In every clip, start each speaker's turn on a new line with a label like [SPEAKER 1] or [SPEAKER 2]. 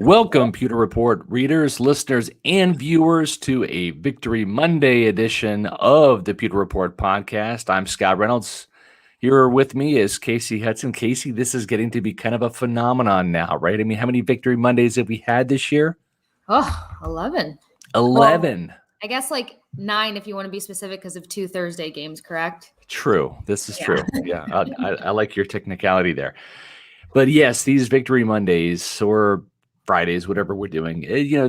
[SPEAKER 1] Welcome, Pewter Report readers, listeners, and viewers to a Victory Monday edition of the Pewter Report podcast. I'm Scott Reynolds. Here with me is Casey Hudson. Casey, this is getting to be kind of a phenomenon now, right? I mean, how many Victory Mondays have we had this year?
[SPEAKER 2] 11.
[SPEAKER 1] 11.
[SPEAKER 2] Well, I guess like 9 if you want to be specific because of 2 Thursday games, correct?
[SPEAKER 1] True. This is true. Yeah, I like your technicality there. But yes, these Victory Mondays or Fridays, whatever we're doing, they're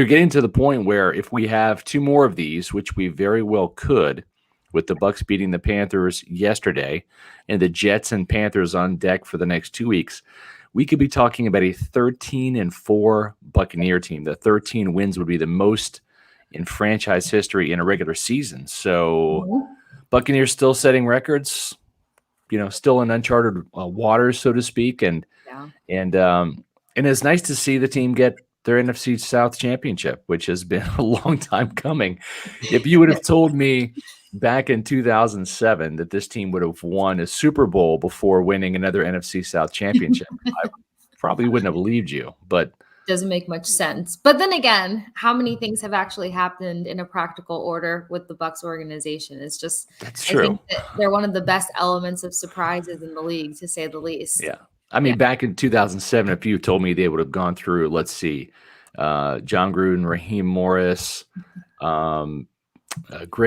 [SPEAKER 1] getting to the point where if we have 2 more of these, which we very well could, with the Bucs beating the Panthers yesterday and the Jets and Panthers on deck for the next 2 weeks, we could be talking about a 13-4 Buccaneer team. The 13 wins would be the most in franchise history in a regular season. So Buccaneers still setting records, still in uncharted waters, so to speak. And it's nice to see the team get their NFC South championship, which has been a long time coming. If you would have told me back in 2007 that this team would have won a Super Bowl before winning another NFC South championship, I probably wouldn't have believed you, but
[SPEAKER 2] doesn't make much sense. But then again, how many things have actually happened in a practical order with the Bucs organization? It's just,
[SPEAKER 1] that's true.
[SPEAKER 2] I think that they're one of the best elements of surprises in the league, to say the least.
[SPEAKER 1] Yeah. I mean, back in 2007, if you told me they would have gone through, let's see, John Gruden, Raheem Morris, Greg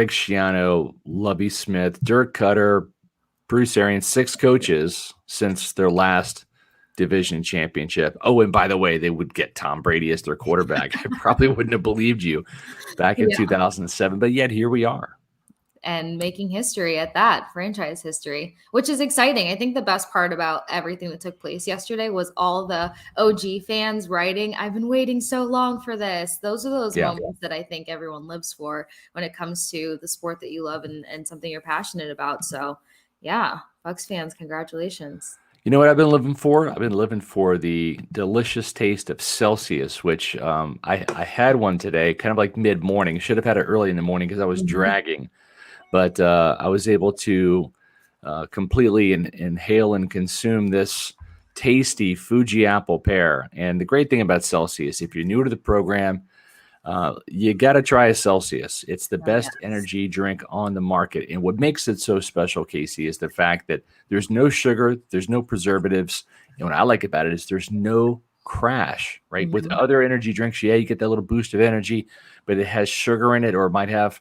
[SPEAKER 1] Schiano, Lovie Smith, Dirk Cutter, Bruce Arians, 6 coaches since their last division championship. Oh, and by the way, they would get Tom Brady as their quarterback. I probably wouldn't have believed you back in 2007, but yet here we are.
[SPEAKER 2] And making history at that, franchise history, which is exciting. I think the best part about everything that took place yesterday was all the OG fans writing, "I've been waiting so long for this." Those are those moments that I think everyone lives for when it comes to the sport that you love and something you're passionate about. So yeah, Bucs fans, congratulations.
[SPEAKER 1] You know what I've been living for? I've been living for the delicious taste of Celsius, which I had one today, kind of like mid-morning. Should have had it early in the morning because I was dragging. But I was able to completely inhale and consume this tasty Fuji apple pear. And the great thing about Celsius, if you're new to the program, you got to try a Celsius. It's the best energy drink on the market. And what makes it so special, Casey, is the fact that there's no sugar, there's no preservatives. And what I like about it is there's no crash, right? With other energy drinks, you get that little boost of energy, but it has sugar in it, or it might have,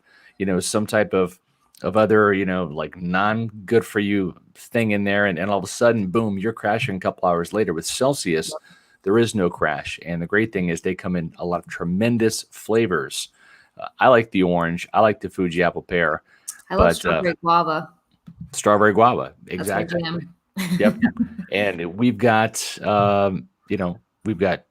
[SPEAKER 1] some type of other, like non-good for you thing in there. And all of a sudden, boom, you're crashing a couple hours later. With Celsius, there is no crash. And the great thing is they come in a lot of tremendous flavors. I like the orange. I like the Fuji apple pear.
[SPEAKER 2] I love strawberry guava.
[SPEAKER 1] Strawberry guava. Exactly. Yep. And we've got, we've got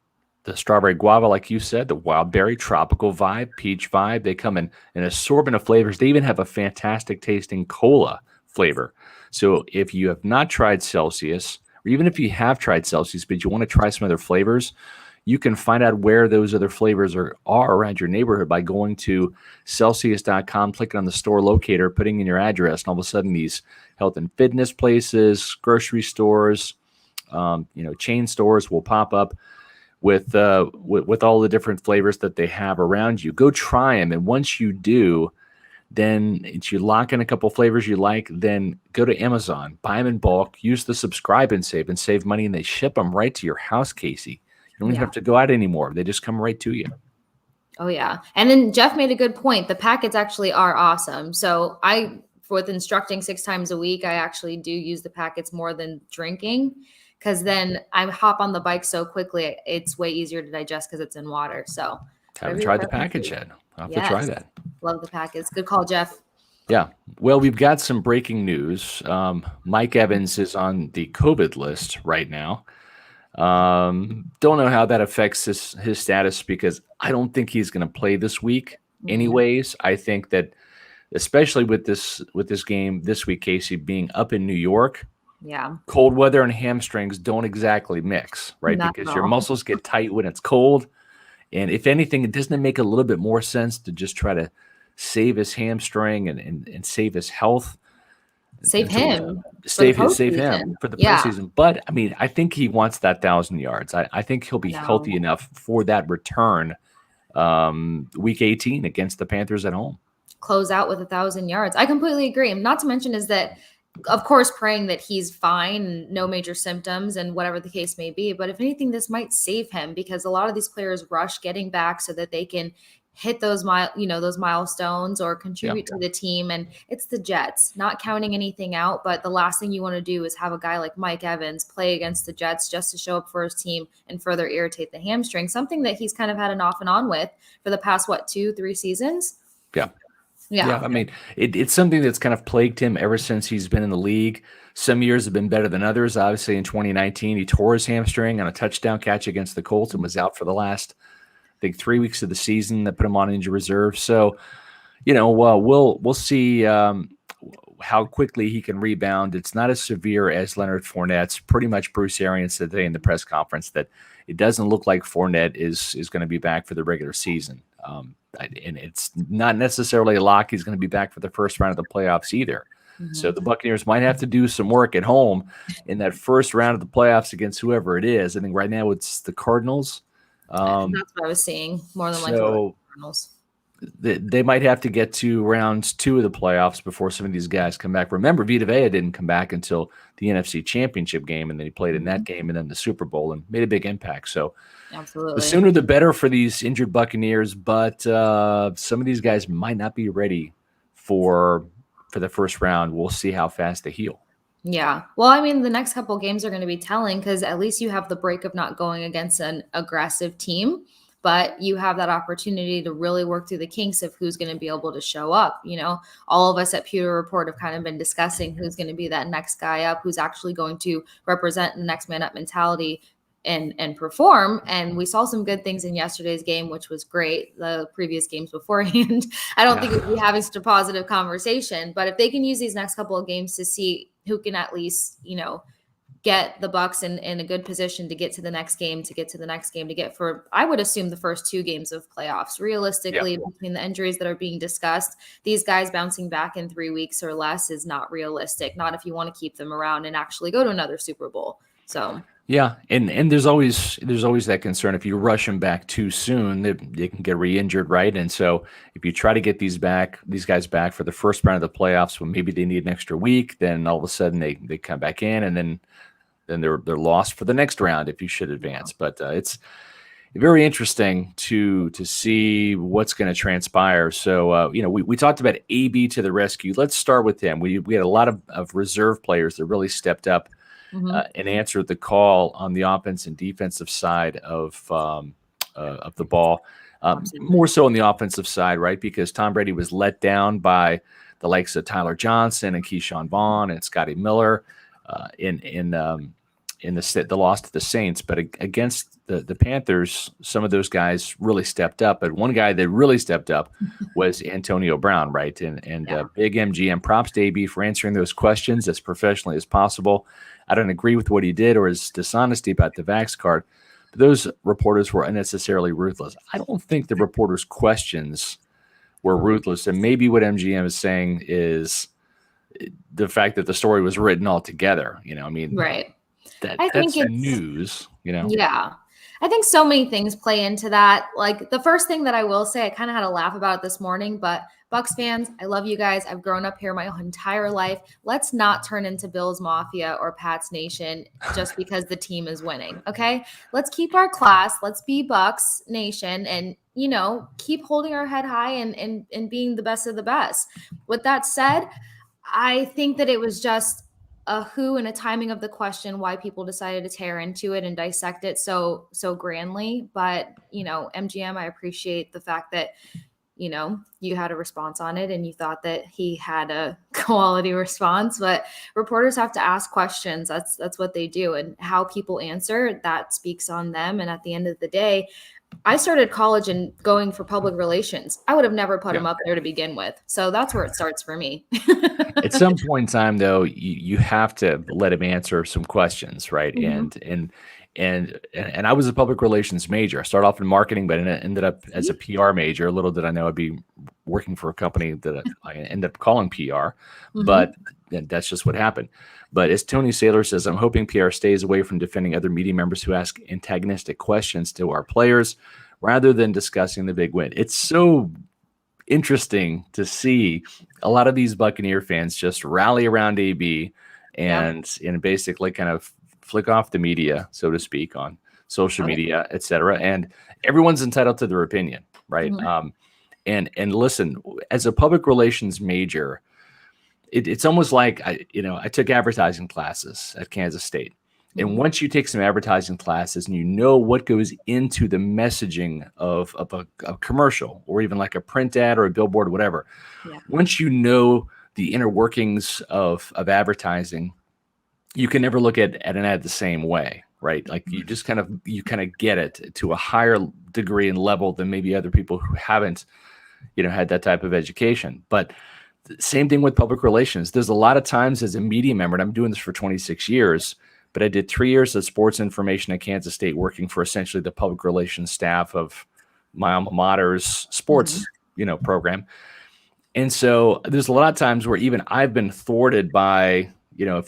[SPEAKER 1] the strawberry guava, like you said, the wild berry, tropical vibe, peach vibe. They come in an assortment of flavors. They even have a fantastic tasting cola flavor. So if you have not tried Celsius, or even if you have tried Celsius, but you want to try some other flavors, you can find out where those other flavors are around your neighborhood by going to Celsius.com, clicking on the store locator, putting in your address, and all of a sudden these health and fitness places, grocery stores, chain stores will pop up with all the different flavors that they have around you. Go try them, and once you do, then you lock in a couple flavors you like, then go to Amazon, buy them in bulk, use the subscribe and save money, and they ship them right to your house, Casey. You don't even have to go out anymore. They just come right to you.
[SPEAKER 2] Oh, yeah. And then Jeff made a good point. The packets actually are awesome. So with instructing 6 times a week, I actually do use the packets more than drinking, because then I hop on the bike so quickly, it's way easier to digest because it's in water. So
[SPEAKER 1] haven't tried the package yet. I'll have to try that.
[SPEAKER 2] Love the packets. Good call, Jeff.
[SPEAKER 1] Yeah. Well, we've got some breaking news. Mike Evans is on the COVID list right now. Don't know how that affects his status, because I don't think he's going to play this week anyways. I think that especially with this game this week, Casey, being up in New York, cold weather and hamstrings don't exactly mix, right? Because your muscles get tight when it's cold. And if anything, doesn't it make a little bit more sense to just try to save his hamstring and save his health
[SPEAKER 2] Save him for the
[SPEAKER 1] Save him
[SPEAKER 2] postseason.
[SPEAKER 1] for the
[SPEAKER 2] Yeah,
[SPEAKER 1] postseason. But I mean, I think he wants that 1,000 yards. I think he'll
[SPEAKER 2] I
[SPEAKER 1] be
[SPEAKER 2] know.
[SPEAKER 1] healthy enough for that return week 18 against the Panthers at home.
[SPEAKER 2] Close out with 1,000 yards. I completely agree. Not to mention is that, of course, praying that he's fine and no major symptoms and whatever the case may be. But if anything, this might save him because a lot of these players rush getting back so that they can hit those those milestones or contribute to the team. And it's the Jets, not counting anything out. But the last thing you want to do is have a guy like Mike Evans play against the Jets just to show up for his team and further irritate the hamstring, something that he's kind of had an off and on with for the past, 2-3 seasons.
[SPEAKER 1] Yeah, I mean, it's something that's kind of plagued him ever since he's been in the league. Some years have been better than others. Obviously, in 2019, he tore his hamstring on a touchdown catch against the Colts and was out for the last, I think, 3 weeks of the season. That put him on injury reserve. So, we'll see how quickly he can rebound. It's not as severe as Leonard Fournette's. Pretty much Bruce Arians said today in the press conference that it doesn't look like Fournette is going to be back for the regular season. And it's not necessarily a lock he's going to be back for the first round of the playoffs either. Mm-hmm. So the Buccaneers might have to do some work at home in that first round of the playoffs against whoever it is. I think right now it's the Cardinals.
[SPEAKER 2] That's what I was seeing more than likely the Cardinals.
[SPEAKER 1] They might have to get to round 2 of the playoffs before some of these guys come back. Remember, Vita Vea didn't come back until the NFC Championship game, and then he played in that game and then the Super Bowl and made a big impact. So
[SPEAKER 2] absolutely,
[SPEAKER 1] the sooner the better for these injured Buccaneers, but some of these guys might not be ready for the first round. We'll see how fast they heal.
[SPEAKER 2] Yeah. Well, I mean, the next couple of games are going to be telling because at least you have the break of not going against an aggressive team. But you have that opportunity to really work through the kinks of who's going to be able to show up. All of us at Pewter Report have kind of been discussing who's going to be that next guy up, who's actually going to represent the next man up mentality and perform. And we saw some good things in yesterday's game, which was great. The previous games beforehand, I don't think we'd be having such a positive conversation. But if they can use these next couple of games to see who can at least, get the Bucs in a good position to get to the next game, I would assume the first 2 games of playoffs. Realistically, between the injuries that are being discussed, these guys bouncing back in 3 weeks or less is not realistic. Not if you want to keep them around and actually go to another Super Bowl. So
[SPEAKER 1] yeah, and there's always that concern if you rush them back too soon, they can get re-injured, right? And so if you try to get these guys back for the first round of the playoffs when maybe they need an extra week, then all of a sudden they come back in and then they're lost for the next round if you should advance. But it's very interesting to see what's going to transpire. So we talked about AB to the rescue. Let's start with him. We had a lot of reserve players that really stepped up and answered the call on the offense and defensive side of the ball. More so on the offensive side, right? Because Tom Brady was let down by the likes of Tyler Johnson and Keyshawn Vaughn and Scotty Miller in the loss to the Saints. But against the Panthers, some of those guys really stepped up. But one guy that really stepped up was Antonio Brown, right? And big MGM, props to AB for answering those questions as professionally as possible. I don't agree with what he did or his dishonesty about the Vax card. But those reporters were unnecessarily ruthless. I don't think the reporters' questions were ruthless. And maybe what MGM is saying is the fact that the story was written all together.
[SPEAKER 2] Right.
[SPEAKER 1] That's news,
[SPEAKER 2] Yeah. I think so many things play into that. Like the first thing that I will say, I kind of had a laugh about it this morning, but Bucs fans, I love you guys. I've grown up here my entire life. Let's not turn into Bills Mafia or Pats Nation just because the team is winning. Okay. Let's keep our class. Let's be Bucs Nation and, keep holding our head high and being the best of the best. With that said, I think that it was just a who and a timing of the question, why people decided to tear into it and dissect it so grandly. But, MGM, I appreciate the fact that, you had a response on it and you thought that he had a quality response, but reporters have to ask questions. That's what they do. And how people answer, that speaks on them. And at the end of the day, I started college and going for public relations. I would have never put him up there to begin with. So that's where it starts for me.
[SPEAKER 1] At some point in time, though, you have to let him answer some questions, right? Mm-hmm. And I was a public relations major. I started off in marketing, but ended up as a PR major. Little did I know I'd be working for a company that I ended up calling PR,
[SPEAKER 2] Mhm.
[SPEAKER 1] but that's just what happened. But as Tony Saylor says, I'm hoping PR stays away from defending other media members who ask antagonistic questions to our players rather than discussing the big win. It's so interesting to see a lot of these Buccaneer fans just rally around AB and basically kind of flick off the media, so to speak, on social media, et cetera. And everyone's entitled to their opinion, right?
[SPEAKER 2] Mhm.
[SPEAKER 1] And listen, as a public relations major, it's almost like I took advertising classes at Kansas State. And
[SPEAKER 2] Mhm.
[SPEAKER 1] once you take some advertising classes and you know what goes into the messaging of a commercial or even like a print ad or a billboard or whatever,
[SPEAKER 2] Yeah.
[SPEAKER 1] once you know the inner workings of advertising, you can never look at an ad the same way, right? Like you just kind of get it to a higher degree and level than maybe other people who haven't, had that type of education. But same thing with public relations. There's a lot of times as a media member, and I'm doing this for 26 years, but I did 3 years of sports information at Kansas State, working for essentially the public relations staff of my alma mater's sports, program. And so there's a lot of times where even I've been thwarted by,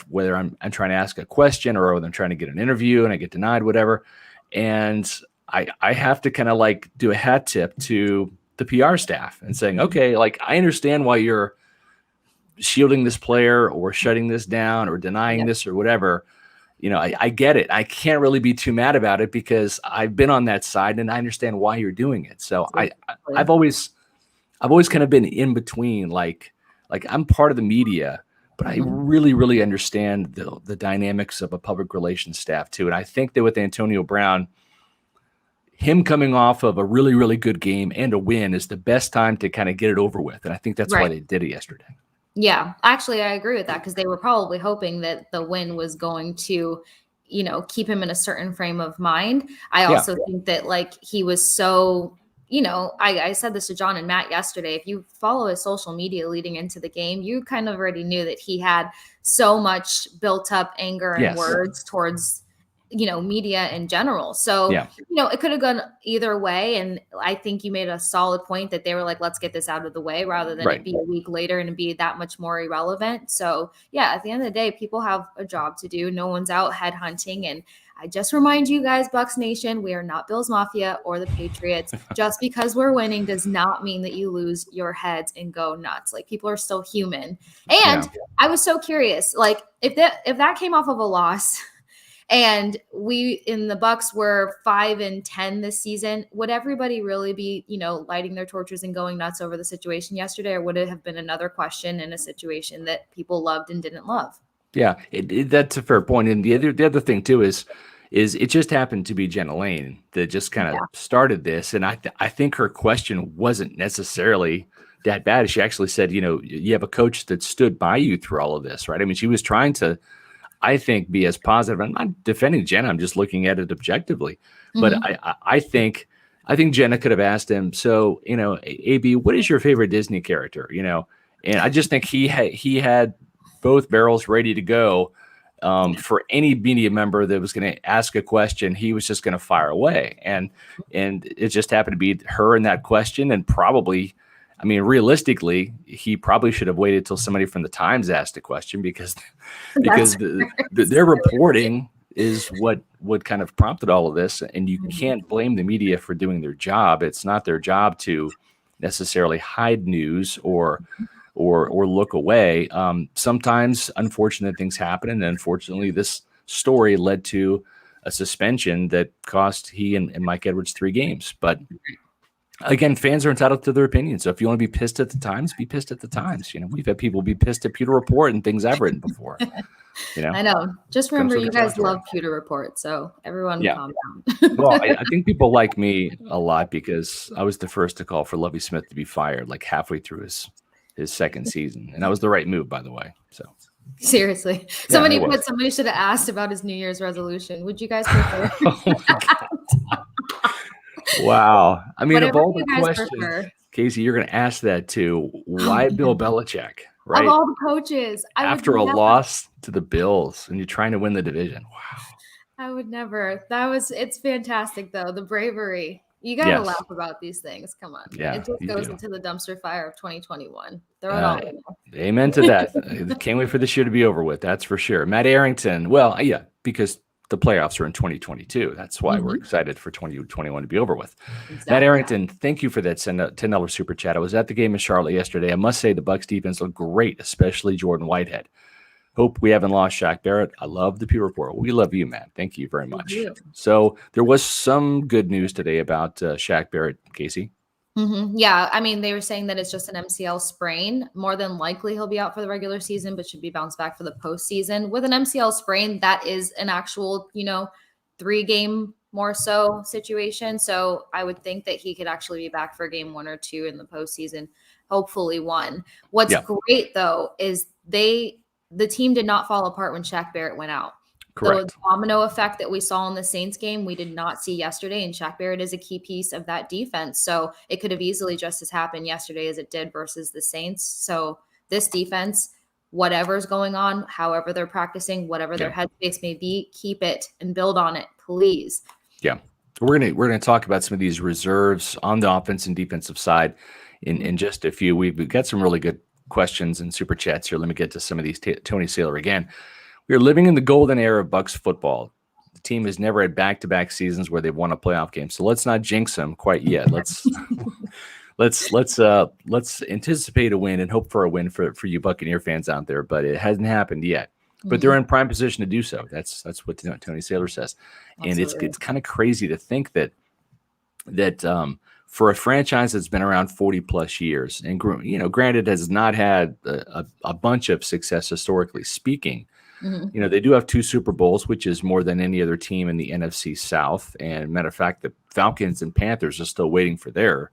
[SPEAKER 1] whether I'm trying to ask a question or whether I'm trying to get an interview and I get denied, whatever. And I have to kind of like do a hat tip to the PR staff and saying, okay, like I understand why you're shielding this player or shutting this down or denying this or whatever. I get it. I can't really be too mad about it because I've been on that side and I understand why you're doing it. So I've always kind of been in between, like I'm part of the media, but I really, really understand the dynamics of a public relations staff too. And I think that with Antonio Brown, him coming off of a really, really good game and a win is the best time to kind of get it over with. And I think that's why they did it yesterday.
[SPEAKER 2] Yeah, actually, I agree with that because they were probably hoping that the win was going to, keep him in a certain frame of mind. I also think that like he was so, I said this to John and Matt yesterday. If you follow his social media leading into the game, you kind of already knew that he had so much built up anger and words towards media in general. So, it could have gone either way. And I think you made a solid point that they were like, let's get this out of the way rather than it be a week later and be that much more irrelevant. So yeah, at the end of the day, people have a job to do. No one's out headhunting. And I just remind you guys, Bucs Nation, we are not Bills Mafia or the Patriots. Just because we're winning does not mean that you lose your heads and go nuts. Like people are still human. And I was so curious, like if that came off of a loss, and we in the Bucs were 5-10 this season, would everybody really be, lighting their torches and going nuts over the situation yesterday? Or would it have been another question in a situation that people loved and didn't love?
[SPEAKER 1] Yeah, that's a fair point. And the other thing too is it just happened to be Jenna Lane that just kind of started this. And I think her question wasn't necessarily that bad. She actually said, you have a coach that stood by you through all of this, right? I mean, she was trying to, I think, be as positive. I'm not defending Jenna. I'm just looking at it objectively. But I think Jenna could have asked him, so, AB, what is your favorite Disney character? And I just think he had both barrels ready to go for any media member that was going to ask a question. He was just going to fire away. And it just happened to be her in that question. And probably, I mean, realistically, he probably should have waited till somebody from the Times asked a question because their reporting is what kind of prompted all of this. And you can't blame the media for doing their job. It's not their job to necessarily hide news or look away. Sometimes unfortunate things happen. And unfortunately, this story led to a suspension that cost he and Mike Edwards 3 games. But again, fans are entitled to their opinion. So if you want to be pissed at the Times, be pissed at the Times. We've had people be pissed at Pewter Report and things I've written before.
[SPEAKER 2] I know. Just remember, you guys love Pewter Report, so everyone calm down.
[SPEAKER 1] Well, I think people like me a lot because I was the first to call for Lovie Smith to be fired like halfway through his second season, and that was the right move, by the way. So
[SPEAKER 2] seriously, somebody should have asked about his New Year's resolution. Would you guys prefer?
[SPEAKER 1] Oh my God. Wow. I mean, of all the questions, Casey, you're going to ask that too. Why Bill Belichick? Right?
[SPEAKER 2] Of all the coaches.
[SPEAKER 1] After a loss to the Bills and you're trying to win the division. Wow.
[SPEAKER 2] I would never. It's fantastic though. The bravery. You got to
[SPEAKER 1] Yes.
[SPEAKER 2] laugh about these things. Come on.
[SPEAKER 1] Yeah,
[SPEAKER 2] It just
[SPEAKER 1] you
[SPEAKER 2] goes
[SPEAKER 1] do.
[SPEAKER 2] into the dumpster fire of 2021. Throw it all in there.
[SPEAKER 1] Amen to that. Can't wait for this year to be over with. That's for sure. Matt Arrington. Well, yeah, because the playoffs are in 2022. That's why we're excited for 2021 to be over with.
[SPEAKER 2] Exactly.
[SPEAKER 1] Matt Arrington, thank you for that $10 super chat. I was at the game in Charlotte yesterday. I must say the Bucs defense looked great, especially Jordan Whitehead. Hope we haven't lost Shaq Barrett. I love the Pewter Report. We love you, Matt. Thank you very much. So there was some good news today about Shaq Barrett, Casey.
[SPEAKER 2] Yeah, I mean, they were saying that it's just an MCL sprain. More than likely, he'll be out for the regular season, but should be bounced back for the postseason. With an MCL sprain, that is an actual, 3-game more so situation. So I would think that he could actually be back for game 1 or 2 in the postseason, hopefully 1. What's great, though, is the team did not fall apart when Shaq Barrett went out.
[SPEAKER 1] Correct.
[SPEAKER 2] The domino effect that we saw in the Saints game, we did not see yesterday, and Shaq Barrett is a key piece of that defense. So it could have easily just as happened yesterday as it did versus the Saints. So this defense, whatever's going on, however they're practicing, whatever their headspace may be, keep it and build on it, please.
[SPEAKER 1] Yeah. We're gonna talk about some of these reserves on the offense and defensive side in just a few. We've got some really good questions and super chats here. Let me get to some of these. Tony Saylor again. We are living in the golden era of Bucs football. The team has never had back-to-back seasons where they've won a playoff game. So let's not jinx them quite yet. Let's anticipate a win and hope for a win for you Buccaneer fans out there. But it hasn't happened yet. But they're in prime position to do so. That's what Tony Saylor says. And it's kind of crazy to think that for a franchise that's been around 40 plus years, and granted has not had a bunch of success historically speaking. They do have 2 Super Bowls, which is more than any other team in the NFC South. And matter of fact, the Falcons and Panthers are still waiting for their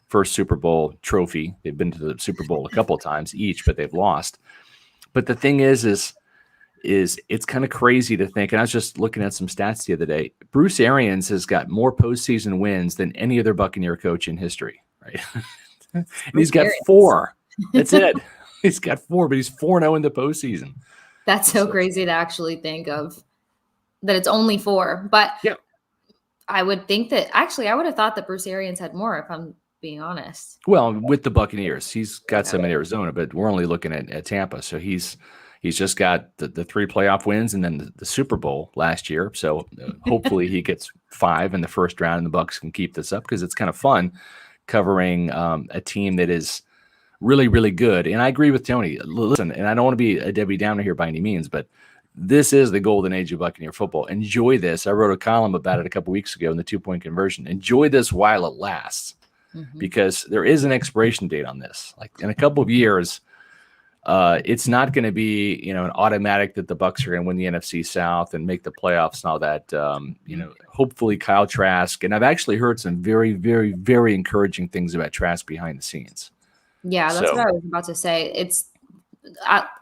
[SPEAKER 1] first Super Bowl trophy. They've been to the Super Bowl a couple of times each, but they've lost. But the thing is it's kind of crazy to think, and I was just looking at some stats the other day. Bruce Arians has got more postseason wins than any other Buccaneer coach in history, right? And he's got 4. That's it. He's got 4, but he's 4-0 in the postseason.
[SPEAKER 2] That's so crazy to actually think of that it's only 4. But I would think that I would have thought that Bruce Arians had more, if I'm being honest.
[SPEAKER 1] Well, with the Buccaneers, he's got some in Arizona, but we're only looking at Tampa. So he's just got the 3 playoff wins and then the Super Bowl last year. So hopefully he gets 5 in the first round, and the Bucs can keep this up because it's kind of fun covering a team that is really, really good. And I agree with Tony. Listen, and I don't want to be a Debbie Downer here by any means, but this is the golden age of Buccaneer football. Enjoy this. I wrote a column about it a couple weeks ago in the 2-point conversion. Enjoy this while it lasts, because there is an expiration date on this. Like in a couple of years, it's not going to be, an automatic that the Bucs are going to win the NFC South and make the playoffs and all that. Hopefully Kyle Trask, and I've actually heard some very, very, very encouraging things about Trask behind the scenes.
[SPEAKER 2] Yeah, that's what I was about to say.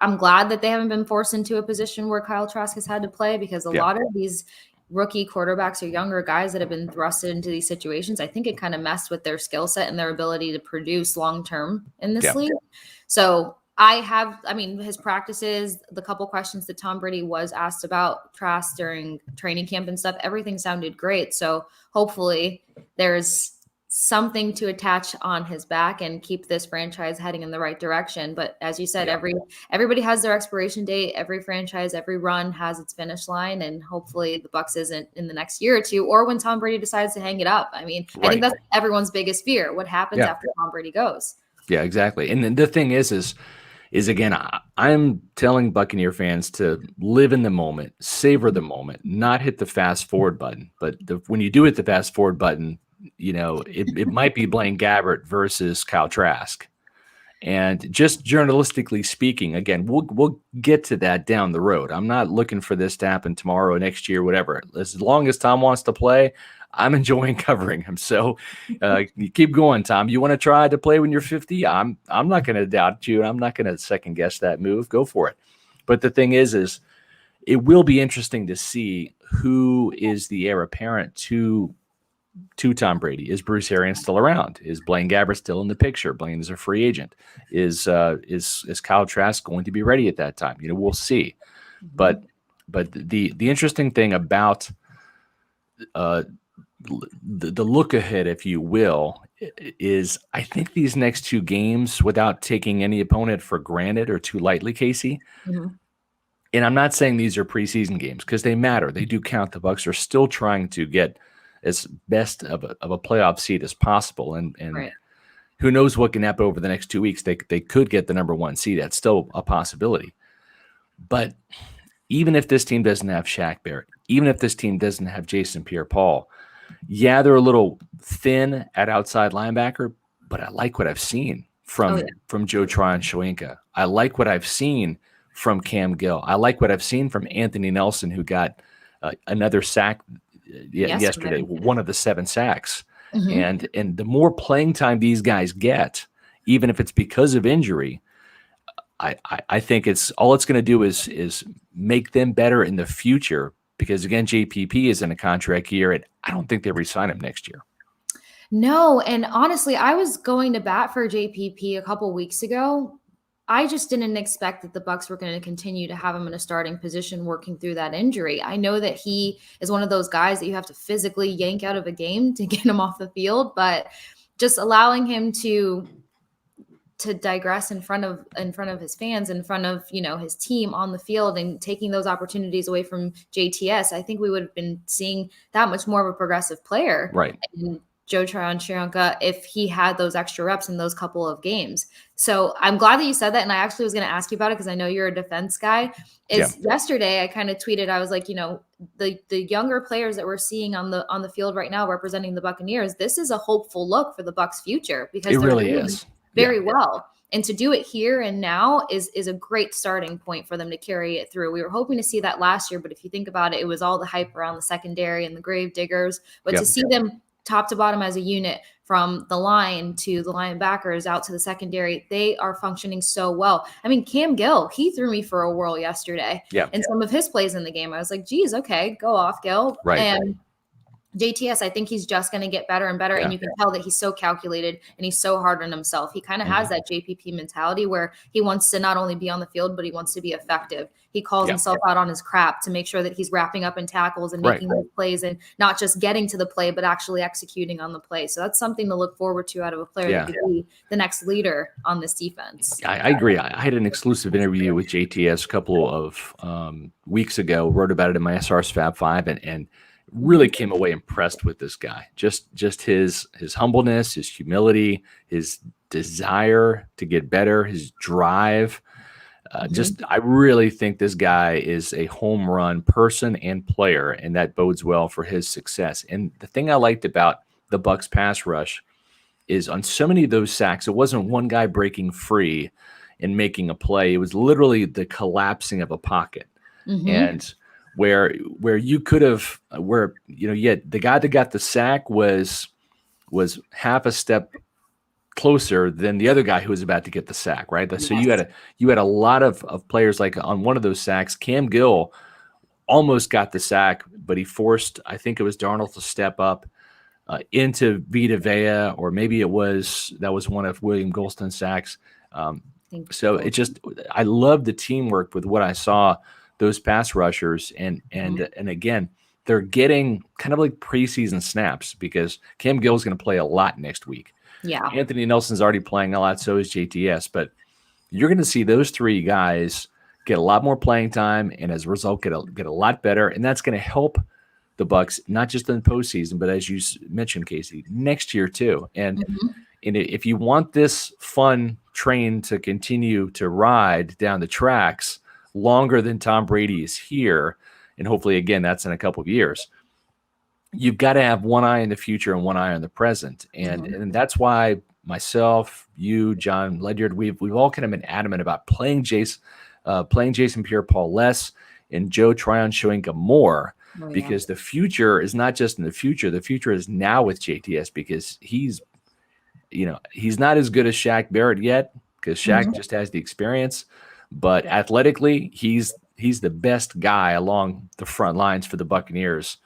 [SPEAKER 2] I'm glad that they haven't been forced into a position where Kyle Trask has had to play, because a lot of these rookie quarterbacks or younger guys that have been thrusted into these situations, I think it kind of messed with their skill set and their ability to produce long-term in this league. So his practices, the couple questions that Tom Brady was asked about Trask during training camp and stuff, everything sounded great. So hopefully there's something to attach on his back and keep this franchise heading in the right direction. But as you said, everybody has their expiration date. Every franchise, every run has its finish line, and hopefully the Bucs isn't in the next year or 2, or when Tom Brady decides to hang it up. I mean, I think that's everyone's biggest fear. What happens after Tom Brady goes? Yeah,
[SPEAKER 1] exactly. And then the thing is again, I'm telling Buccaneer fans to live in the moment, savor the moment, not hit the fast forward button. But when you do hit the fast forward button, it might be Blaine Gabbert versus Kyle Trask. And just journalistically speaking, again, we'll get to that down the road. I'm not looking for this to happen tomorrow, next year, whatever. As long as Tom wants to play, I'm enjoying covering him. So you keep going, Tom. You want to try to play when you're 50? I'm not going to doubt you, and I'm not going to second guess that move. Go for it. But the thing is it will be interesting to see who is the heir apparent to Tom Brady. Is Bruce Arians still around? Is Blaine Gabbert still in the picture? Blaine is a free agent. Is Kyle Trask going to be ready at that time? We'll see. But the interesting thing about the look ahead, if you will, is I think these next two games, without taking any opponent for granted or too lightly, Casey.
[SPEAKER 2] Mm-hmm.
[SPEAKER 1] And I'm not saying these are preseason games because they matter. They do count. The Bucs are still trying to get as best of a playoff seed as possible. And
[SPEAKER 2] Right.
[SPEAKER 1] who knows what can happen over the next 2 weeks. They could get the number one seed. That's still a possibility. But even if this team doesn't have Shaq Barrett, even if this team doesn't have Jason Pierre-Paul, yeah, they're a little thin at outside linebacker, but I like what I've seen from Joe Tryon-Shoyinka. I like what I've seen from Cam Gill. I like what I've seen from Anthony Nelson, who got another sack yesterday, one of the 7 sacks. Mm-hmm. And the more playing time these guys get, even if it's because of injury, I think it's going to do is make them better in the future. Because again, JPP is in a contract year, and I don't think they re-sign him next year.
[SPEAKER 2] No, and honestly, I was going to bat for JPP a couple weeks ago. I just didn't expect that the Bucs were going to continue to have him in a starting position working through that injury. I know that he is one of those guys that you have to physically yank out of a game to get him off the field, but just allowing him to digress in front of his fans, in front of, his team on the field, and taking those opportunities away from JTS, I think we would have been seeing that much more of a progressive player.
[SPEAKER 1] Right.
[SPEAKER 2] And Joe Tryon-Shoyinka, if he had those extra reps in those couple of games. So I'm glad that you said that. And I actually was going to ask you about it because I know you're a defense guy. Yesterday, I kind of tweeted, I was like, the younger players that we're seeing on the field right now representing the Buccaneers, this is a hopeful look for the Bucs future, because
[SPEAKER 1] it really is
[SPEAKER 2] very well. And to do it here and now is a great starting point for them to carry it through. We were hoping to see that last year, but if you think about it, it was all the hype around the secondary and the grave diggers. But to see them top to bottom as a unit, from the line to the linebackers out to the secondary, they are functioning so well. I mean, Cam Gill, he threw me for a whirl yesterday. And some of his plays in the game, I was like, geez, okay, go off, Gill.
[SPEAKER 1] Right.
[SPEAKER 2] And JTS, I think he's just going to get better and better. And you can tell that he's so calculated and he's so hard on himself. He kind of has that JPP mentality where he wants to not only be on the field, but he wants to be effective. He calls himself out on his crap to make sure that he's wrapping up in tackles and making those plays, and not just getting to the play, but actually executing on the play. So that's something to look forward to out of a player that could be the next leader on this defense.
[SPEAKER 1] I agree. I had an exclusive interview with JTS a couple of weeks ago, wrote about it in my SR's Fab 5, and really came away impressed with this guy. Just his humbleness, his humility, his desire to get better, his drive. I really think this guy is a home run person and player, and that bodes well for his success. And the thing I liked about the Bucs pass rush is on so many of those sacks, it wasn't one guy breaking free and making a play. It was literally the collapsing of a pocket. And where you could have, the guy that got the sack was half a step closer than the other guy who was about to get the sack, right? So you had a lot of players, like on one of those sacks, Cam Gill almost got the sack, but he forced, I think it was Darnold, to step up into Vita Vea, or maybe that was one of William Golston's sacks. So I love the teamwork with what I saw, those pass rushers, and again, they're getting kind of like preseason snaps, because Cam Gill is going to play a lot next week. Anthony Nelson's already playing a lot, so is JTS, but you're going to see those three guys get a lot more playing time, and as a result, get a lot better, and that's going to help the Bucs, not just in the postseason, but as you mentioned, Casey, next year too. And if you want this fun train to continue to ride down the tracks longer than Tom Brady is here, and hopefully, again, that's in a couple of years, you've got to have one eye in the future and one eye on the present. And that's why myself, you, John Ledyard, we've all kind of been adamant about playing Jason Pierre-Paul less and Joe Tryon-Shoyinka more, because the future is not just in the future is now with JTS, because he's not as good as Shaq Barrett yet, because Shaq just has the experience, but athletically, he's the best guy along the front lines for the Buccaneers.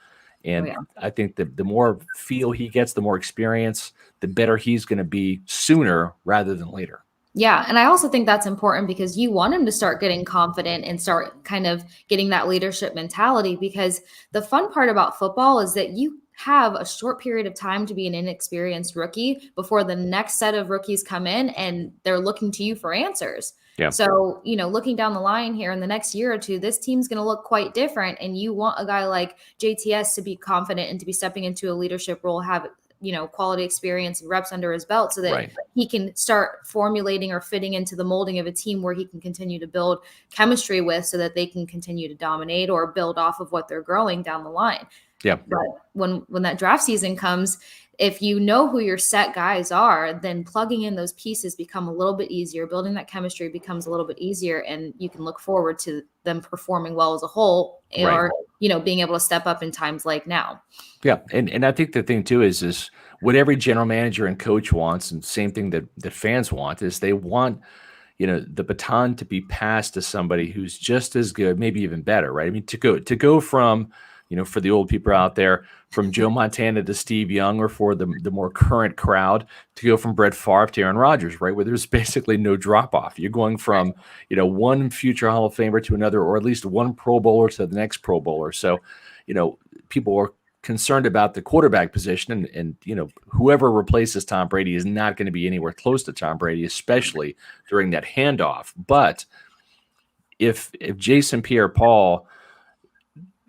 [SPEAKER 1] And I think the more feel he gets, the more experience, the better he's going to be sooner rather than later.
[SPEAKER 2] Yeah. And I also think that's important, because you want him to start getting confident and start kind of getting that leadership mentality, because the fun part about football is that you have a short period of time to be an inexperienced rookie before the next set of rookies come in and they're looking to you for answers.
[SPEAKER 1] Yeah.
[SPEAKER 2] So, looking down the line here in the next year or two, this team's going to look quite different. And you want a guy like JTS to be confident and to be stepping into a leadership role, have, quality experience and reps under his belt so that he can start formulating or fitting into the molding of a team where he can continue to build chemistry with so that they can continue to dominate or build off of what they're growing down the line.
[SPEAKER 1] Yeah.
[SPEAKER 2] But when that draft season comes, if you know who your set guys are, then plugging in those pieces become a little bit easier. Building that chemistry becomes a little bit easier, and you can look forward to them performing well as a whole, or being able to step up in times like now.
[SPEAKER 1] Yeah, and I think the thing too is what every general manager and coach wants, and same thing that fans want, is they want the baton to be passed to somebody who's just as good, maybe even better, right? I mean, to go from for the old people out there, from Joe Montana to Steve Young, or for the more current crowd, to go from Brett Favre to Aaron Rodgers, right? Where there's basically no drop off. You're going from, one future Hall of Famer to another, or at least one Pro Bowler to the next Pro Bowler. So, people are concerned about the quarterback position, and whoever replaces Tom Brady is not going to be anywhere close to Tom Brady, especially during that handoff. But if Jason Pierre-Paul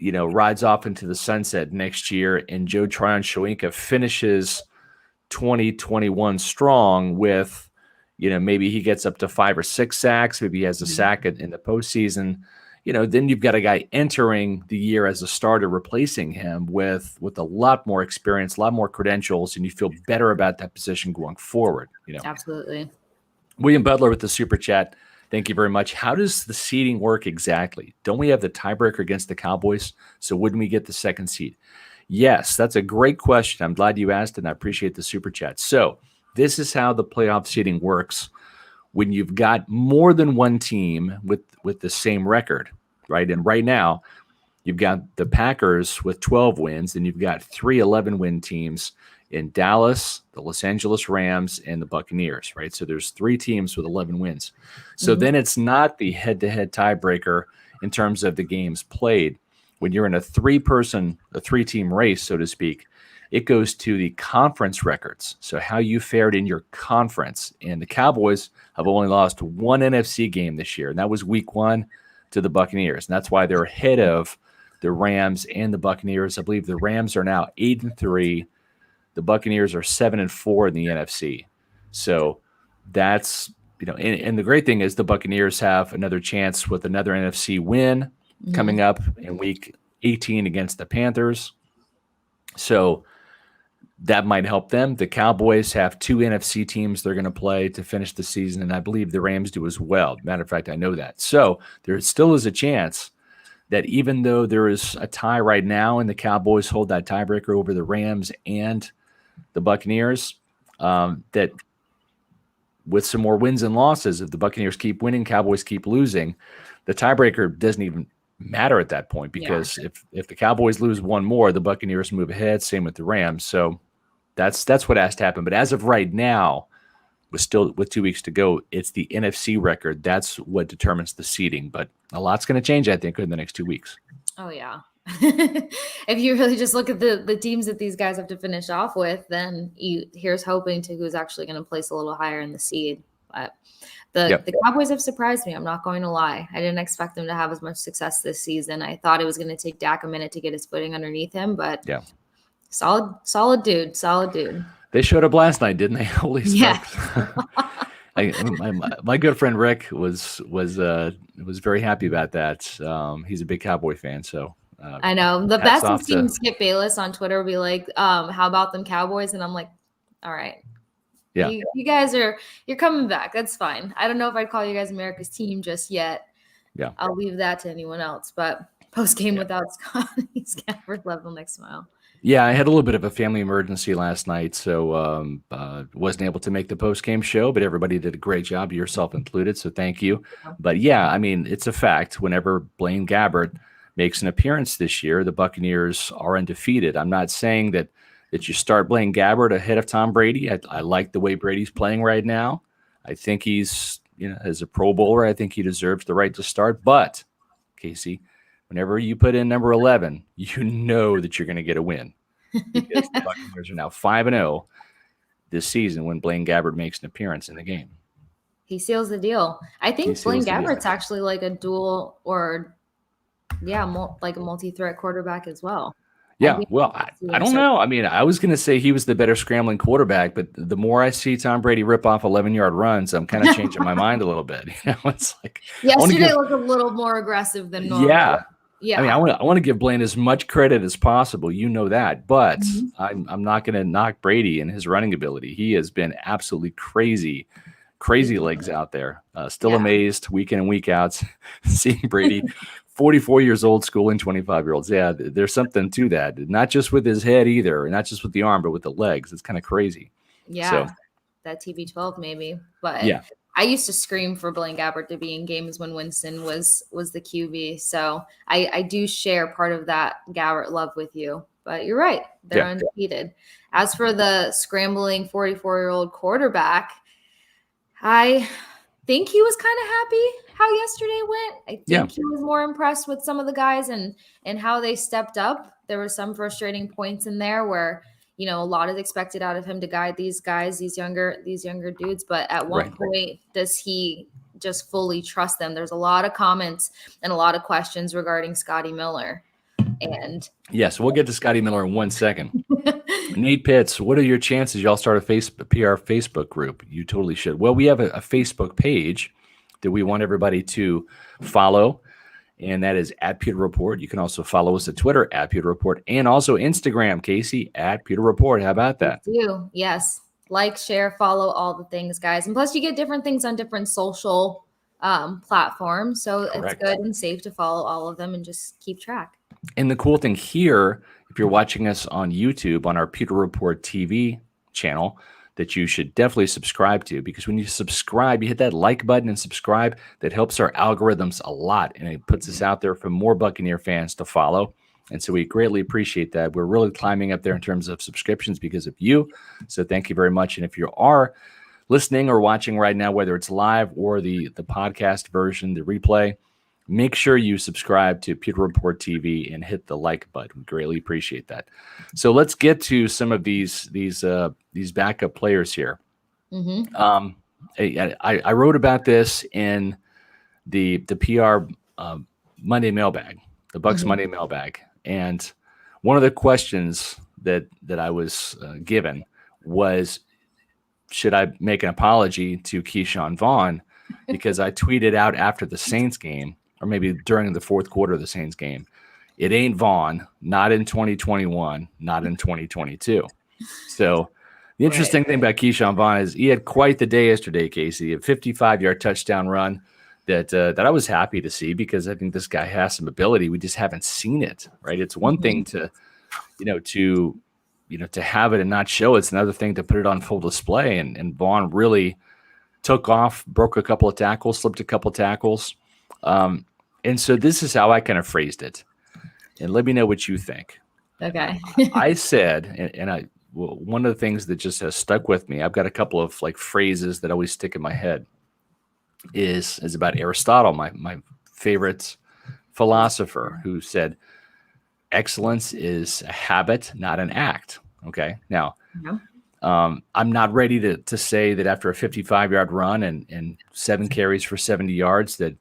[SPEAKER 1] rides off into the sunset next year, and Joe Tryon-Shoyinka finishes 2021 strong with, maybe he gets up to 5 or 6 sacks, maybe he has a sack in the postseason, then you've got a guy entering the year as a starter, replacing him with a lot more experience, a lot more credentials, and you feel better about that position going forward.
[SPEAKER 2] Absolutely.
[SPEAKER 1] William Butler with the super chat. Thank you very much. How does the seeding work exactly? Don't we have the tiebreaker against the Cowboys? So wouldn't we get the second seed? Yes, that's a great question. I'm glad you asked, and I appreciate the super chat. So this is how the playoff seeding works when you've got more than one team with the same record, right? And right now, you've got the Packers with 12 wins, and you've got 3 11-win teams in Dallas, the Los Angeles Rams, and the Buccaneers, right? So there's 3 teams with 11 wins. So then it's not the head-to-head tiebreaker in terms of the games played. When you're in a 3-team race, so to speak, it goes to the conference records. So how you fared in your conference. And the Cowboys have only lost 1 NFC game this year, and that was week 1 to the Buccaneers. And that's why they're ahead of the Rams and the Buccaneers. I believe the Rams are now 8-3. The Buccaneers are 7-4 in the NFC. So that's, and the great thing is the Buccaneers have another chance with another NFC win coming up in week 18 against the Panthers. So that might help them. The Cowboys have 2 NFC teams they're going to play to finish the season, and I believe the Rams do as well. Matter of fact, I know that. So there still is a chance that even though there is a tie right now and the Cowboys hold that tiebreaker over the Rams and the Buccaneers, that with some more wins and losses, if the Buccaneers keep winning, Cowboys keep losing, the tiebreaker doesn't even matter at that point, because if the Cowboys lose one more, the Buccaneers move ahead. Same with the Rams. So that's what has to happen. But as of right now, with 2 weeks to go, it's the NFC record. That's what determines the seeding. But a lot's going to change, I think, in the next 2 weeks.
[SPEAKER 2] Oh, yeah. If you really just look at the teams that these guys have to finish off with, then here's hoping to who's actually going to place a little higher in the seed. But the Cowboys have surprised me. I'm not going to lie. I didn't expect them to have as much success this season. I thought it was going to take Dak a minute to get his footing underneath him, but solid dude.
[SPEAKER 1] They showed up last night, didn't they? Holy smokes. My good friend Rick was very happy about that. He's a big Cowboy fan, so
[SPEAKER 2] I know the best is seeing Skip Bayless on Twitter be like, "How about them Cowboys?" And I'm like, "All right,
[SPEAKER 1] yeah,
[SPEAKER 2] you guys you're coming back. That's fine. I don't know if I'd call you guys America's team just yet.
[SPEAKER 1] Yeah,
[SPEAKER 2] I'll leave that to anyone else. But post game without Scotty Scafford left on next smile."
[SPEAKER 1] Yeah, I had a little bit of a family emergency last night, so wasn't able to make the post-game show, but everybody did a great job, yourself included, so thank you. But yeah, I mean, it's a fact. Whenever Blaine Gabbert makes an appearance this year, the Buccaneers are undefeated. I'm not saying that you start Blaine Gabbert ahead of Tom Brady. I like the way Brady's playing right now. I think he's, as a Pro Bowler, I think he deserves the right to start. But, Casey, whenever you put in number 11, you know that you're going to get a win. because the Buccaneers are now 5-0 this season when Blaine Gabbert makes an appearance in the game.
[SPEAKER 2] He seals the deal. I think Blaine Gabbert's actually like a dual or, like a multi-threat quarterback as well.
[SPEAKER 1] Yeah, well, I don't know. I mean, I was going to say he was the better scrambling quarterback, but the more I see Tom Brady rip off 11-yard runs, I'm kind of changing my mind a little bit. It's like
[SPEAKER 2] yesterday looked a little more aggressive than normal.
[SPEAKER 1] Yeah. I mean, I want to give Blaine as much credit as possible. You know that, but I'm not going to knock Brady and his running ability. He has been absolutely crazy legs out there. Still amazed week in and week out seeing Brady. 44 years old, schooling 25-year-olds. Yeah, there's something to that. Not just with his head either, not just with the arm, but with the legs. It's kind of crazy.
[SPEAKER 2] Yeah, so, that TB12 maybe. But I used to scream for Blaine Gabbert to be in games when Winston was the QB. So I do share part of that Gabbert love with you. But you're right. They're undefeated. As for the scrambling 44-year-old quarterback, I think he was kind of happy how yesterday went. I think he was more impressed with some of the guys and how they stepped up. There were some frustrating points in there where, a lot is expected out of him to guide these guys, these younger dudes. But at what point does he just fully trust them? There's a lot of comments and a lot of questions regarding Scotty Miller. And
[SPEAKER 1] yes, we'll get to Scotty Miller in 1 second. Nate Pitts, what are your chances y'all start a PR Facebook group? You totally should. Well, we have a Facebook page that we want everybody to follow, and that is at Pewter Report. You can also follow us at Twitter at Pewter Report and also Instagram, Casey, at Pewter Report. How about that?
[SPEAKER 2] Yes. Like, share, follow, all the things, guys. And plus you get different things on different social platforms. So It's good and safe to follow all of them and just keep track.
[SPEAKER 1] And the cool thing here, if you're watching us on YouTube on our Pewter Report TV channel, that you should definitely subscribe to, because when you subscribe, you hit that like button and subscribe. That helps our algorithms a lot, and it puts us out there for more Buccaneer fans to follow. And so we greatly appreciate that. We're really climbing up there in terms of subscriptions because of you. So thank you very much. And if you are listening or watching right now, whether it's live or the podcast version, the replay, make sure you subscribe to Pewter Report TV and hit the like button. We greatly appreciate that. So let's get to some of these backup players here. I wrote about this in the PR Monday mailbag, the Bucs Monday mailbag, and one of the questions that I was given was, should I make an apology to Keyshawn Vaughn because I tweeted out after the Saints game, or maybe during the fourth quarter of the Saints game, it ain't Vaughn, not in 2021, not in 2022. So the interesting thing about Keyshawn Vaughn is he had quite the day yesterday, Casey, a 55-yard touchdown run that I was happy to see, because I think this guy has some ability. We just haven't seen it, right? It's one thing to have it and not show it. It's another thing to put it on full display. And Vaughn really took off, broke a couple of tackles, slipped a couple of tackles. And so this is how I kind of phrased it. And let me know what you think.
[SPEAKER 2] Okay.
[SPEAKER 1] I said, and one of the things that just has stuck with me, I've got a couple of phrases that always stick in my head, is about Aristotle, my favorite philosopher, who said, excellence is a habit, not an act. Okay. Now, I'm not ready to say that after a 55-yard run and 7 carries for 70 yards that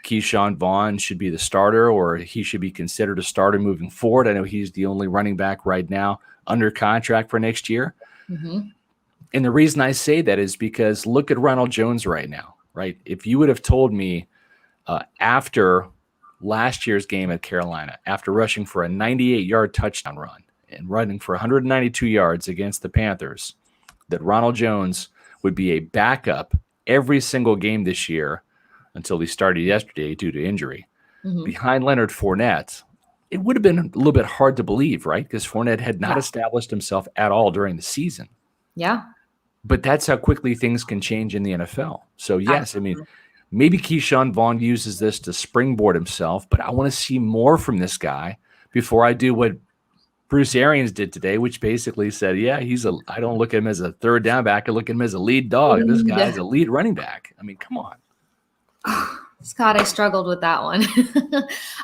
[SPEAKER 1] Keyshawn Vaughn should be the starter, or he should be considered a starter moving forward. I know he's the only running back right now under contract for next year. And the reason I say that is because look at Ronald Jones right now, right? If you would have told me after last year's game at Carolina, after rushing for a 98-yard touchdown run and running for 192 yards against the Panthers, that Ronald Jones would be a backup every single game this year until he started yesterday due to injury, behind Leonard Fournette, it would have been a little bit hard to believe, right? Because Fournette had not established himself at all during the season.
[SPEAKER 2] Yeah.
[SPEAKER 1] But that's how quickly things can change in the NFL. So, yes, I mean, maybe Keyshawn Vaughn uses this to springboard himself, but I want to see more from this guy before I do what Bruce Arians did today, which basically said, I don't look at him as a third down back. I look at him as a lead dog. This guy is a lead running back. I mean, come on.
[SPEAKER 2] Scott, I struggled with that one.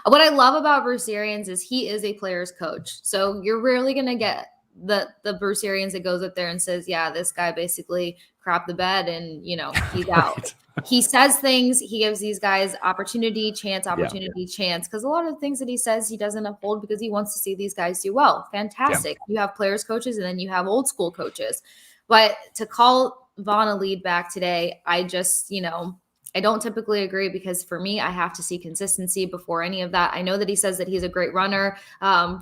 [SPEAKER 2] What I love about Bruce Arians is he is a player's coach. So you're rarely going to get the Bruce Arians that goes up there and says, yeah, this guy basically crapped the bed and, you know, he's out. He says things, he gives these guys opportunity, chance. Because a lot of the things that he says, he doesn't uphold because he wants to see these guys do well. Fantastic. You have players coaches and then you have old school coaches. But to call Vaughn a lead back today, I just, you know, I don't typically agree because for me, I have to see consistency before any of that. I know that he says that he's a great runner,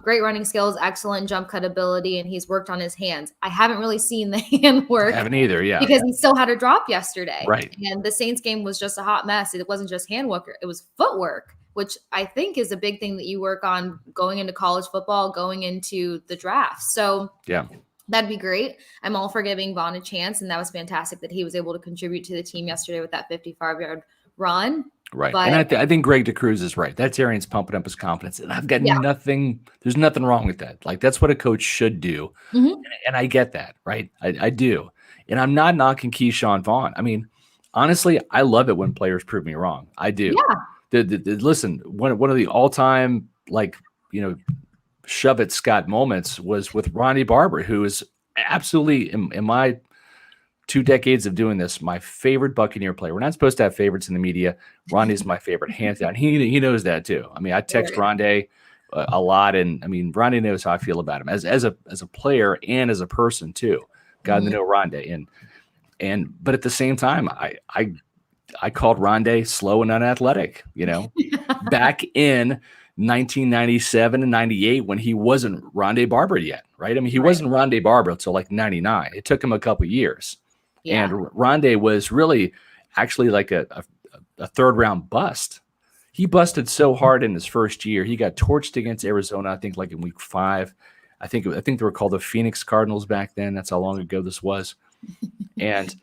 [SPEAKER 2] great running skills, excellent jump cut ability, and he's worked on his hands. I haven't really seen the hand work.
[SPEAKER 1] I haven't either,
[SPEAKER 2] because he still had a drop yesterday.
[SPEAKER 1] Right.
[SPEAKER 2] And the Saints game was just a hot mess. It wasn't just hand work, it was footwork, which I think is a big thing that you work on going into college football, going into the draft. So
[SPEAKER 1] yeah.
[SPEAKER 2] That'd be great. I'm all for giving Vaughn a chance, and that was fantastic that he was able to contribute to the team yesterday with that 55-yard run.
[SPEAKER 1] Right.
[SPEAKER 2] But,
[SPEAKER 1] and I think Greg DeCruz is right. That's Arians pumping up his confidence. And I've got nothing, there's nothing wrong with that. Like, that's what a coach should do. And I get that, right? I do. And I'm not knocking Keyshawn Vaughn. I mean, honestly, I love it when players prove me wrong. I do.
[SPEAKER 2] Yeah.
[SPEAKER 1] Listen, one of the all-time, like, you know, shove it Scott moments was with Ronnie Barber, who is absolutely in my 2 decades of doing this, my favorite Buccaneer player. We're not supposed to have favorites in the media. Ronnie's my favorite, hands down. He knows that too. I mean, I text Rondé a lot, and I mean, Ronnie knows how I feel about him as a player and as a person too. Gotten to know Rondé, but at the same time, I called Rondé slow and unathletic. You know, back in 1997 and 98 when he wasn't Rondé Barber yet, right? I mean, he wasn't Rondé Barber until like 99. It took him a couple years. And Rondé was really actually like a third round bust. He busted so hard in his first year. He got torched against Arizona, I think like in week 5. I think they were called the Phoenix Cardinals back then. That's how long ago this was. And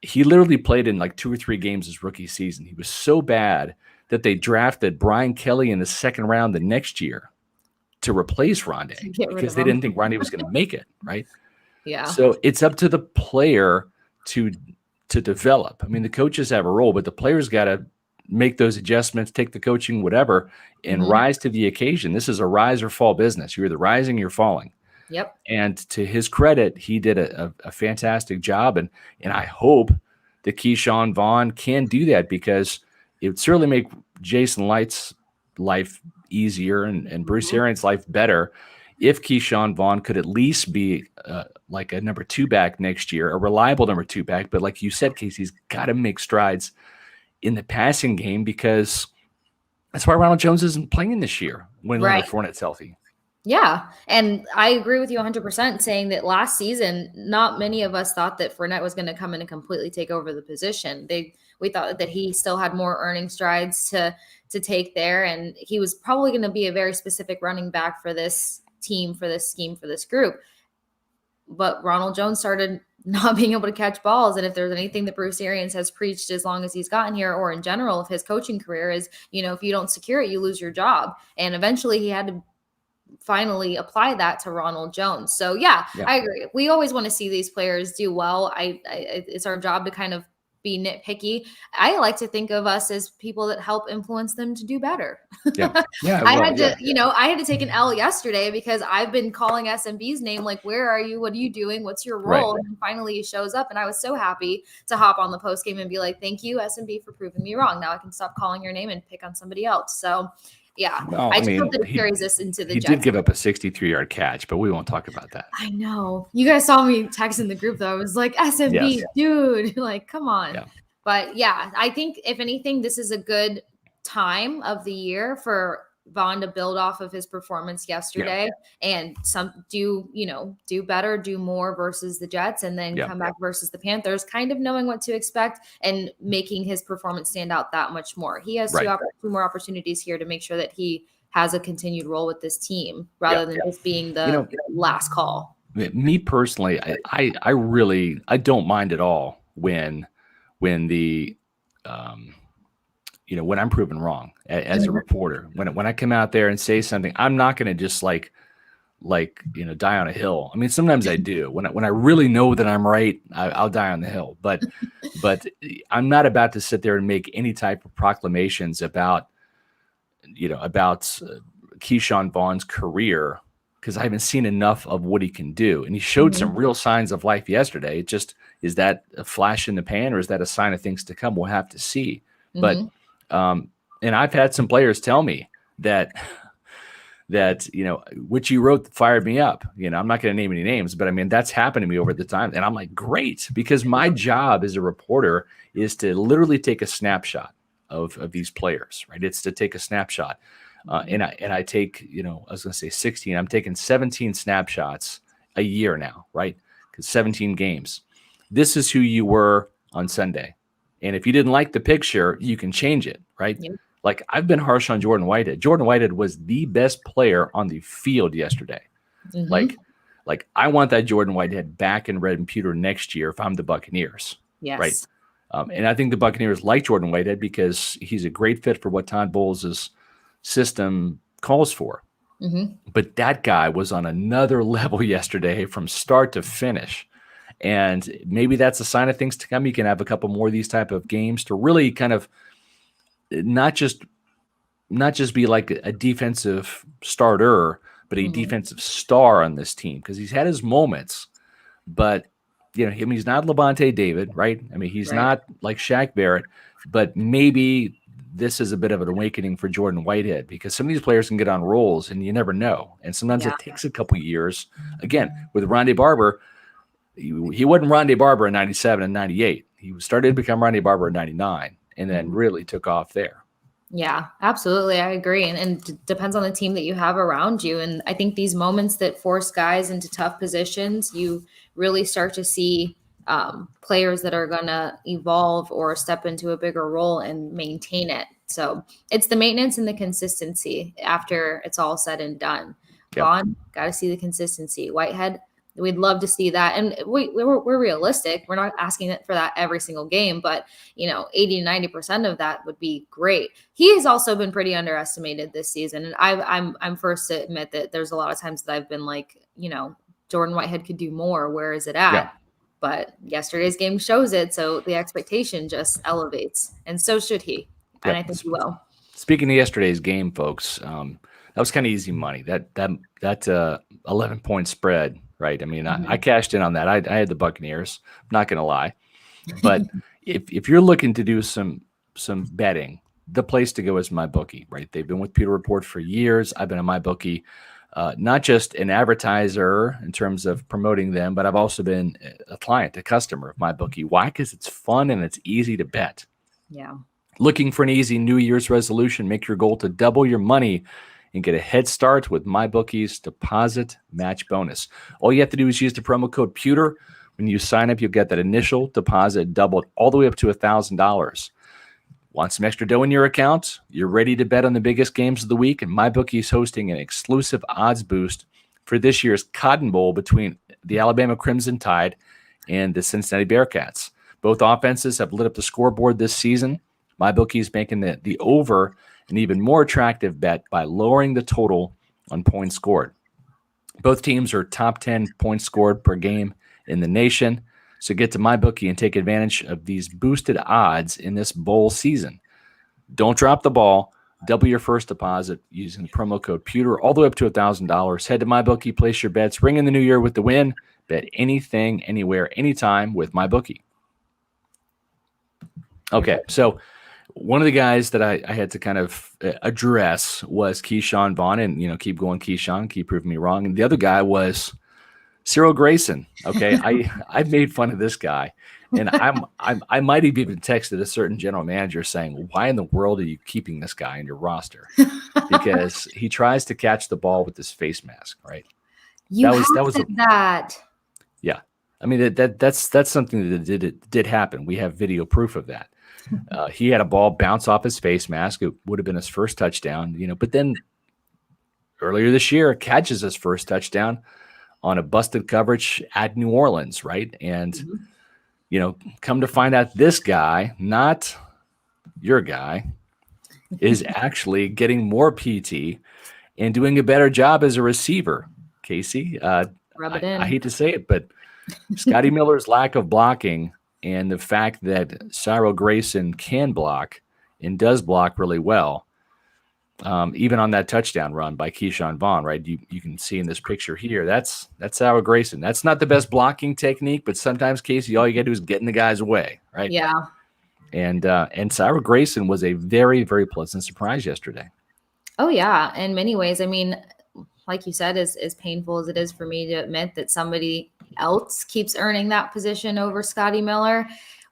[SPEAKER 1] he literally played in like 2 or 3 games his rookie season. He was so bad that they drafted Brian Kelly in the 2nd round the next year to replace Rondé because they didn't think Rondé was going to make it, right?
[SPEAKER 2] Yeah.
[SPEAKER 1] So it's up to the player to develop. I mean, the coaches have a role, but the players got to make those adjustments, take the coaching, whatever, and rise to the occasion. This is a rise or fall business. You're either rising, you're falling.
[SPEAKER 2] Yep.
[SPEAKER 1] And to his credit, he did a fantastic job, and I hope that Keyshawn Vaughn can do that because it would certainly make Jason Light's life easier and Bruce Arians' life better if Keyshawn Vaughn could at least be like a number 2 back next year, a reliable number 2 back. But like you said, Casey's got to make strides in the passing game because that's why Ronald Jones isn't playing this year when Leonard Fournette's healthy.
[SPEAKER 2] Yeah. And I agree with you 100% saying that last season, not many of us thought that Fournette was going to come in and completely take over the position. We thought that he still had more earning strides to take there. And he was probably going to be a very specific running back for this team, for this scheme, for this group. But Ronald Jones started not being able to catch balls. And if there's anything that Bruce Arians has preached as long as he's gotten here, or in general of his coaching career, is, you know, if you don't secure it, you lose your job. And eventually he had to finally apply that to Ronald Jones. So yeah, I agree. We always want to see these players do well. It's our job to kind of be nitpicky. I like to think of us as people that help influence them to do better. I had to take an L yesterday because I've been calling SMB's name, like, where are you? What are you doing? What's your role? And finally he shows up, and I was so happy to hop on the post game and be like, thank you, SMB, for proving me wrong. Now I can stop calling your name and pick on somebody else. So yeah,
[SPEAKER 1] well,
[SPEAKER 2] I just hope that it carries us into the Jets.
[SPEAKER 1] He did give up a 63-yard catch, but we won't talk about that.
[SPEAKER 2] I know. You guys saw me texting the group, though. I was like, SMB, dude, like, come on. Yeah. But yeah, I think if anything, this is a good time of the year for Vaughn to build off of his performance yesterday and do better, do more versus the Jets, and then come back versus the Panthers, kind of knowing what to expect and making his performance stand out that much more. He has 2 more opportunities here to make sure that he has a continued role with this team rather than just being the last call.
[SPEAKER 1] Me personally, I don't mind at all when the when I'm proven wrong as a reporter, when I come out there and say something, I'm not going to just like die on a hill. I mean, sometimes I do. When I really know that I'm right, I'll die on the hill. But I'm not about to sit there and make any type of proclamations about Keyshawn Vaughn's career because I haven't seen enough of what he can do. And he showed some real signs of life yesterday. It just, is that a flash in the pan, or is that a sign of things to come? We'll have to see. But and I've had some players tell me that what you wrote fired me up. I'm not going to name any names, but I mean, that's happened to me over the time. And I'm like, great, because my job as a reporter is to literally take a snapshot of these players, right? It's to take a snapshot. And I take, I was going to say 16, I'm taking 17 snapshots a year now, right? Because 17 games. This is who you were on Sunday. And if you didn't like the picture, you can change it, right? Yep. Like, I've been harsh on Jordan Whitehead. Jordan Whitehead was the best player on the field yesterday. Like I want that Jordan Whitehead back in red and pewter next year if I'm the Buccaneers.
[SPEAKER 2] Yes.
[SPEAKER 1] Right. And I think the Buccaneers like Jordan Whitehead because he's a great fit for what Todd Bowles' system calls for. But that guy was on another level yesterday from start to finish. And maybe that's a sign of things to come. You can have a couple more of these type of games to really kind of not just be like a defensive starter, but a defensive star on this team, because he's had his moments. But he's not Levante David, right? I mean, he's not like Shaq Barrett, but maybe this is a bit of an awakening for Jordan Whitehead, because some of these players can get on rolls and you never know. And sometimes it takes a couple years. Again, with Rondé Barber, he wasn't Rondé Barber in 97 and 98. He started to become Rondé Barber in 99 and then really took off there.
[SPEAKER 2] Yeah, absolutely. I agree. And it depends on the team that you have around you. And I think these moments that force guys into tough positions, you really start to see players that are going to evolve or step into a bigger role and maintain it. So it's the maintenance and the consistency after it's all said and done.
[SPEAKER 1] Yep.
[SPEAKER 2] Vaughn, got to see the consistency. Whitehead, we'd love to see that. And we're realistic. We're not asking for that every single game, but 80 to 90% of that would be great. He has also been pretty underestimated this season. And I'm first to admit that there's a lot of times that I've been like, Jordan Whitehead could do more. Where is it at?
[SPEAKER 1] Yeah.
[SPEAKER 2] But yesterday's game shows it. So the expectation just elevates, and so should he. And I think he will.
[SPEAKER 1] Speaking of yesterday's game, folks, that was kind of easy money. That 11-point spread, right? I mean, I cashed in on that. I had the Buccaneers. I'm not going to lie, but if you're looking to do some betting, the place to go is MyBookie, right? They've been with Pewter Report for years. I've been on MyBookie, not just an advertiser in terms of promoting them, but I've also been a client, a customer of MyBookie. Why? Because it's fun and it's easy to bet.
[SPEAKER 2] Yeah.
[SPEAKER 1] Looking for an easy New Year's resolution? Make your goal to double your money and get a head start with MyBookie's deposit match bonus. All you have to do is use the promo code Pewter. When you sign up, you'll get that initial deposit doubled all the way up to $1,000. Want some extra dough in your account? You're ready to bet on the biggest games of the week, and MyBookie is hosting an exclusive odds boost for this year's Cotton Bowl between the Alabama Crimson Tide and the Cincinnati Bearcats. Both offenses have lit up the scoreboard this season. MyBookie is making the over an even more attractive bet by lowering the total on points scored. Both teams are top 10 points scored per game in the nation. So get to MyBookie and take advantage of these boosted odds in this bowl season. Don't drop the ball. Double your first deposit using the promo code Pewter all the way up to $1,000. Head to MyBookie, place your bets, ring in the new year with the win. Bet anything, anywhere, anytime with MyBookie. Okay, so one of the guys that I had to kind of address was Keyshawn Vaughn, and keep going, Keyshawn, keep proving me wrong. And the other guy was Cyril Grayson. Okay, I've made fun of this guy, and I might have even texted a certain general manager saying, "Why in the world are you keeping this guy in your roster?" Because he tries to catch the ball with his face mask, right?
[SPEAKER 2] That was.
[SPEAKER 1] Yeah, I mean that's something that did happen. We have video proof of that. He had a ball bounce off his face mask. It would have been his first touchdown, but then earlier this year, catches his first touchdown on a busted coverage at New Orleans, right? And, come to find out this guy, not your guy, is actually getting more PT and doing a better job as a receiver, Casey.
[SPEAKER 2] Rub it in.
[SPEAKER 1] I hate to say it, but Scotty Miller's lack of blocking and the fact that Cyril Grayson can block and does block really well even on that touchdown run by Keyshawn Vaughn, right? You can see in this picture here, that's Sarah Grayson. That's not the best blocking technique, but sometimes, Casey, all you got to do is get in the guy's way, right?
[SPEAKER 2] Yeah.
[SPEAKER 1] And Sarah Grayson was a very, very pleasant surprise yesterday.
[SPEAKER 2] Oh yeah, in many ways. I mean, like you said, as painful as it is for me to admit that somebody else keeps earning that position over Scotty Miller,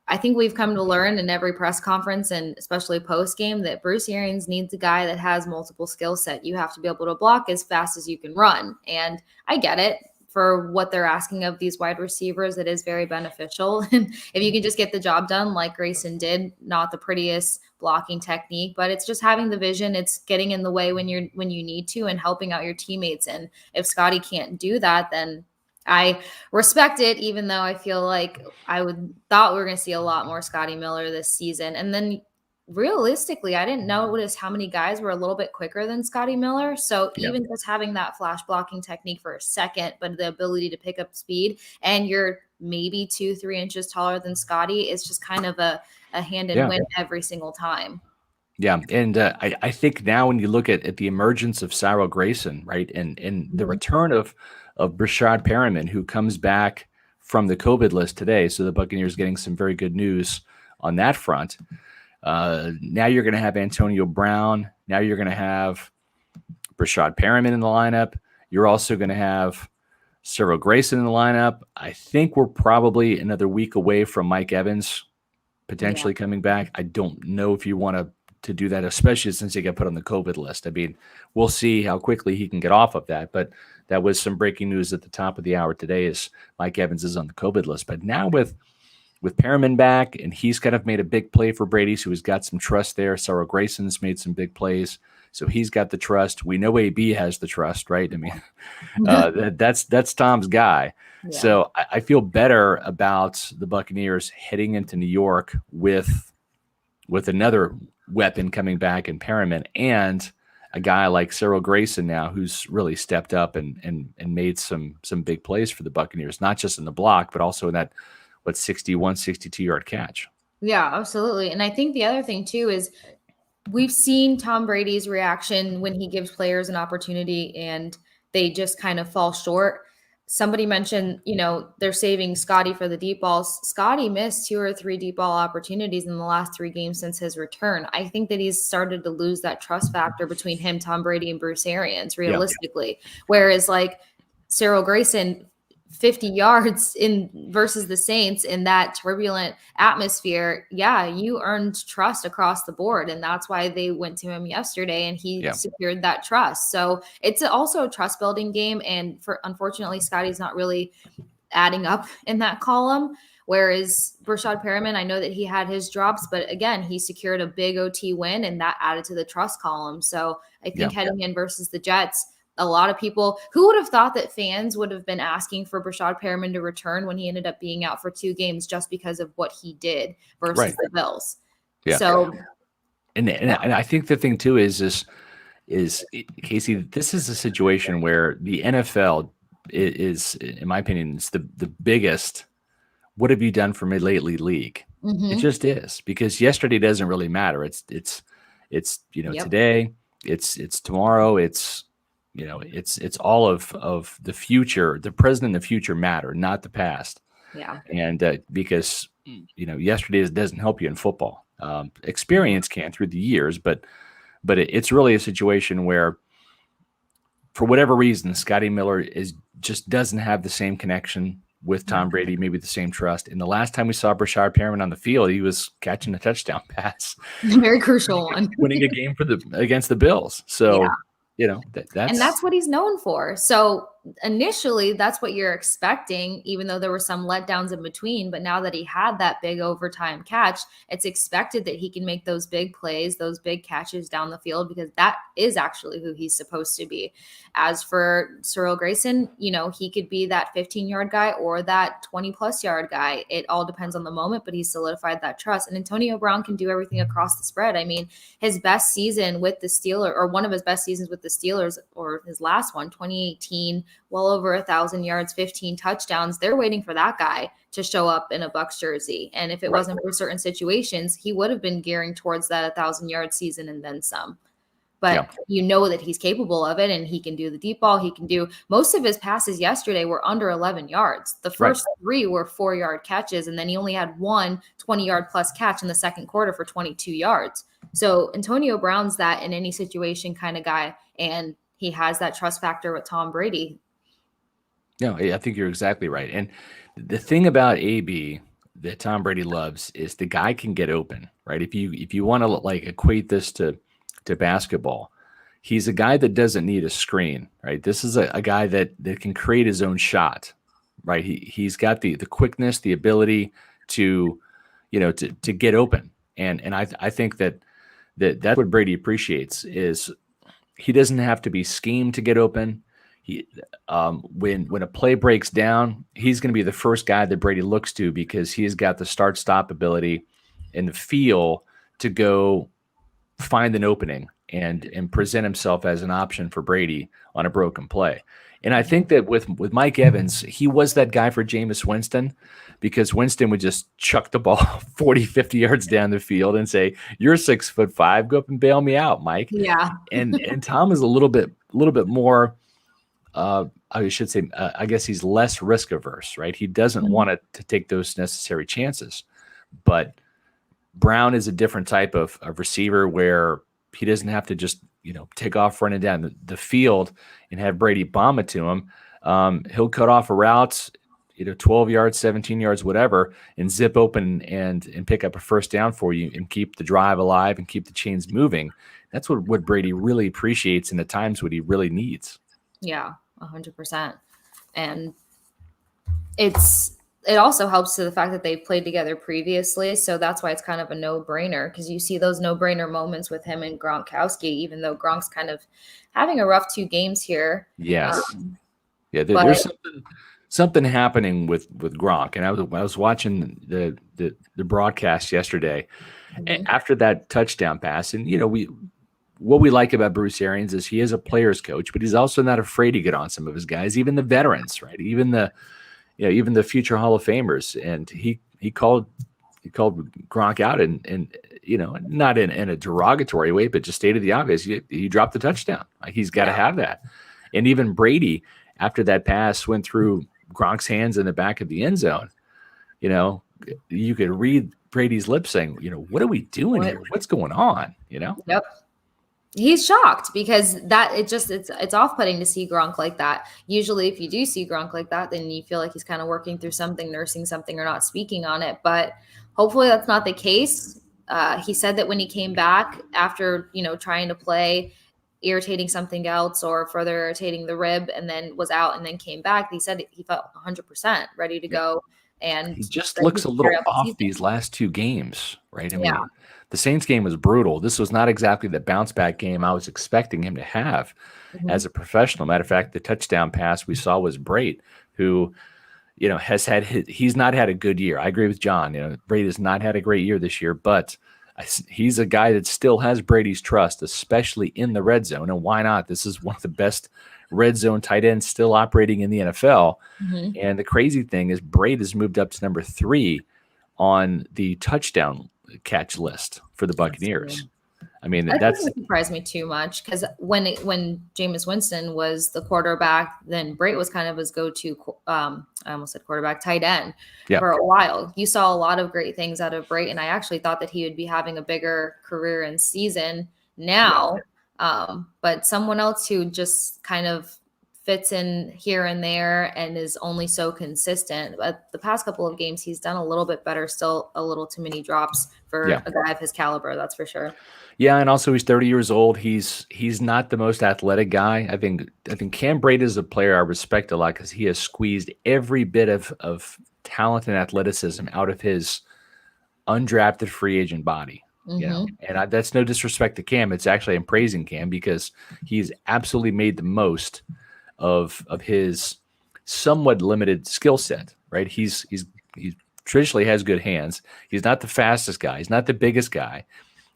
[SPEAKER 2] I think we've come to learn in every press conference and especially post game that Bruce Arians needs a guy that has multiple skill set. You have to be able to block as fast as you can run. And I get it. For what they're asking of these wide receivers, it is very beneficial. And if you can just get the job done like Grayson did, not the prettiest blocking technique, but it's just having the vision. It's getting in the way when you need to and helping out your teammates. And if Scotty can't do that, then I respect it, even though I feel like thought we were going to see a lot more Scotty Miller this season. And then realistically, I didn't notice how many guys were a little bit quicker than Scotty Miller. So even just having that flash blocking technique for a second, but the ability to pick up speed, and you're maybe 2-3 inches taller than Scotty, is just kind of a hand in win every single time.
[SPEAKER 1] Yeah, and I think now when you look at the emergence of Sarah Grayson, right, and the return of Brashad Perriman, who comes back from the COVID list today, so the Buccaneers getting some very good news on that front. Now you're going to have Antonio Brown. Now you're going to have Brashad Perriman in the lineup. You're also going to have Sarah Grayson in the lineup. I think we're probably another week away from Mike Evans potentially coming back. I don't know if you want to do that, especially since he got put on the COVID list. I mean, we'll see how quickly he can get off of that. But that was some breaking news at the top of the hour today is Mike Evans is on the COVID list. But now with Perriman back, and he's kind of made a big play for Brady, so he's got some trust there. Sarah Grayson's made some big plays, so he's got the trust. We know AB has the trust, right? I mean, that's Tom's guy. Yeah. So I feel better about the Buccaneers heading into New York with another weapon coming back in Perriman, and a guy like Sarah Grayson now who's really stepped up and made some big plays for the Buccaneers, not just in the block, but also in that 61, 62-yard catch.
[SPEAKER 2] Yeah, absolutely. And I think the other thing too is we've seen Tom Brady's reaction when he gives players an opportunity and they just kind of fall short. Somebody mentioned, they're saving Scotty for the deep balls. Scotty missed 2 or 3 deep ball opportunities in the last 3 games since his return. I think that he's started to lose that trust factor between him, Tom Brady, and Bruce Arians, realistically. Yeah. Whereas like Sarah Grayson, 50 yards versus the Saints in that turbulent atmosphere. Yeah, you earned trust across the board. And that's why they went to him yesterday and he secured that trust. So it's also a trust building game. And unfortunately, Scotty's not really adding up in that column. Whereas Brashad Perriman, I know that he had his drops, but again, he secured a big OT win and that added to the trust column. So I think heading in versus the Jets, a lot of people who would have thought that fans would have been asking for Brashad Perriman to return when he ended up being out for 2 games just because of what he did versus the Bills. Yeah. So,
[SPEAKER 1] and I think the thing too is Casey, this is a situation where the NFL is, in my opinion, it's the biggest. What have you done for me lately league? Mm-hmm. It just is, because yesterday doesn't really matter. It's today, it's tomorrow, it's all of the future. The present and the future matter, not the past.
[SPEAKER 2] Yeah.
[SPEAKER 1] And because yesterday doesn't help you in football. Experience can through the years, but it's really a situation where, for whatever reason, Scotty Miller just doesn't have the same connection with Tom Brady, maybe the same trust. And the last time we saw Brashad Perriman on the field, he was catching a touchdown pass,
[SPEAKER 2] very crucial one,
[SPEAKER 1] winning a game against the Bills. So. Yeah.
[SPEAKER 2] That's what he's known for. So initially, that's what you're expecting, even though there were some letdowns in between. But now that he had that big overtime catch, it's expected that he can make those big plays, those big catches down the field, because that is actually who he's supposed to be. As for Sarah Grayson, he could be that 15-yard guy or that 20-plus yard guy. It all depends on the moment, but he's solidified that trust. And Antonio Brown can do everything across the spread. I mean, his best season with the Steelers, or one of his best seasons with the Steelers, or his last one, 2018, well over 1,000 yards, 15 touchdowns. They're waiting for that guy to show up in a Bucs jersey. And if it wasn't for certain situations, he would have been gearing towards that 1,000-yard season and then some. but you know that he's capable of it, and he can do the deep ball. He can do most of his passes yesterday were under 11 yards. The first 3 were 4-yard catches, and then he only had one 20-yard plus catch in the second quarter for 22 yards. So Antonio Brown's that in any situation kind of guy, and he has that trust factor with Tom Brady.
[SPEAKER 1] No, I think you're exactly right. And the thing about AB that Tom Brady loves is the guy can get open, right? If you want to like equate this to basketball, he's a guy that doesn't need a screen, right? This is a guy that can create his own shot, right? He's got the quickness, the ability to, to get open. And I think that's what Brady appreciates is he doesn't have to be schemed to get open. When a play breaks down, he's going to be the first guy that Brady looks to because he's got the start-stop ability and the feel to go find an opening and present himself as an option for Brady on a broken play. And I think that with Mike Evans, he was that guy for Jameis Winston because Winston would just chuck the ball 40, 50 yards down the field and say, "You're 6'5", go up and bail me out, Mike."
[SPEAKER 2] Yeah.
[SPEAKER 1] And Tom is a little bit more. I should say, I guess he's less risk averse, right? He doesn't want to take those necessary chances. But Brown is a different type of receiver where he doesn't have to just, take off running down the field and have Brady bomb it to him. He'll cut off a route, 12 yards, 17 yards, whatever, and zip open and pick up a first down for you and keep the drive alive and keep the chains moving. That's what Brady really appreciates and at times what he really needs.
[SPEAKER 2] Yeah. 100%. And it also helps to the fact that they've played together previously. So that's why it's kind of a no-brainer because you see those no-brainer moments with him and Gronkowski, even though Gronk's kind of having a rough 2 games here.
[SPEAKER 1] Yes. There's something happening with Gronk. And I was watching the broadcast yesterday after that touchdown pass. And, what we like about Bruce Arians is he is a player's coach, but he's also not afraid to get on some of his guys, even the veterans, right? Even the future Hall of Famers. And he called Gronk out and not in a derogatory way, but just stated the obvious. He dropped the touchdown. Like he's got to have that. And even Brady, after that pass went through Gronk's hands in the back of the end zone, you could read Brady's lips saying, what are we doing here? What's going on?
[SPEAKER 2] Yep. He's shocked because it's off-putting to see Gronk like that. Usually if you do see Gronk like that, then you feel like he's kind of working through something, nursing something, or not speaking on it. But hopefully that's not the case. He said that when he came back after, trying to play, irritating something else or further irritating the rib and then was out and then came back, he said he felt 100% ready to go. And
[SPEAKER 1] he just looks a little off these last 2 games, right? I mean, the Saints game was brutal. This was not exactly the bounce back game I was expecting him to have as a professional. Matter of fact, the touchdown pass we saw was Brate, who, he's not had a good year. I agree with John. Brate has not had a great year this year, but he's a guy that still has Brady's trust, especially in the red zone. And why not? This is one of the best red zone tight ends still operating in the NFL. And the crazy thing is Brate has moved up to number 3 on the touchdown catch list for the Buccaneers. I mean, that doesn't
[SPEAKER 2] surprise me too much because when Jameis Winston was the quarterback, then Brate was kind of his go-to. I almost said quarterback, tight end for a while. You saw a lot of great things out of Brate, and I actually thought that he would be having a bigger career and season now. But someone else who just kind of fits in here and there and is only so consistent. But the past couple of games, he's done a little bit better. Still a little too many drops for a guy of his caliber, that's for sure.
[SPEAKER 1] Yeah, and also he's 30 years old. He's not the most athletic guy. I think Cam Brate is a player I respect a lot because he has squeezed every bit of talent and athleticism out of his undrafted free agent body. And that's no disrespect to Cam. It's actually I'm praising Cam because he's absolutely made the most of his somewhat limited skill set, right? He traditionally has good hands. He's not the fastest guy. He's not the biggest guy,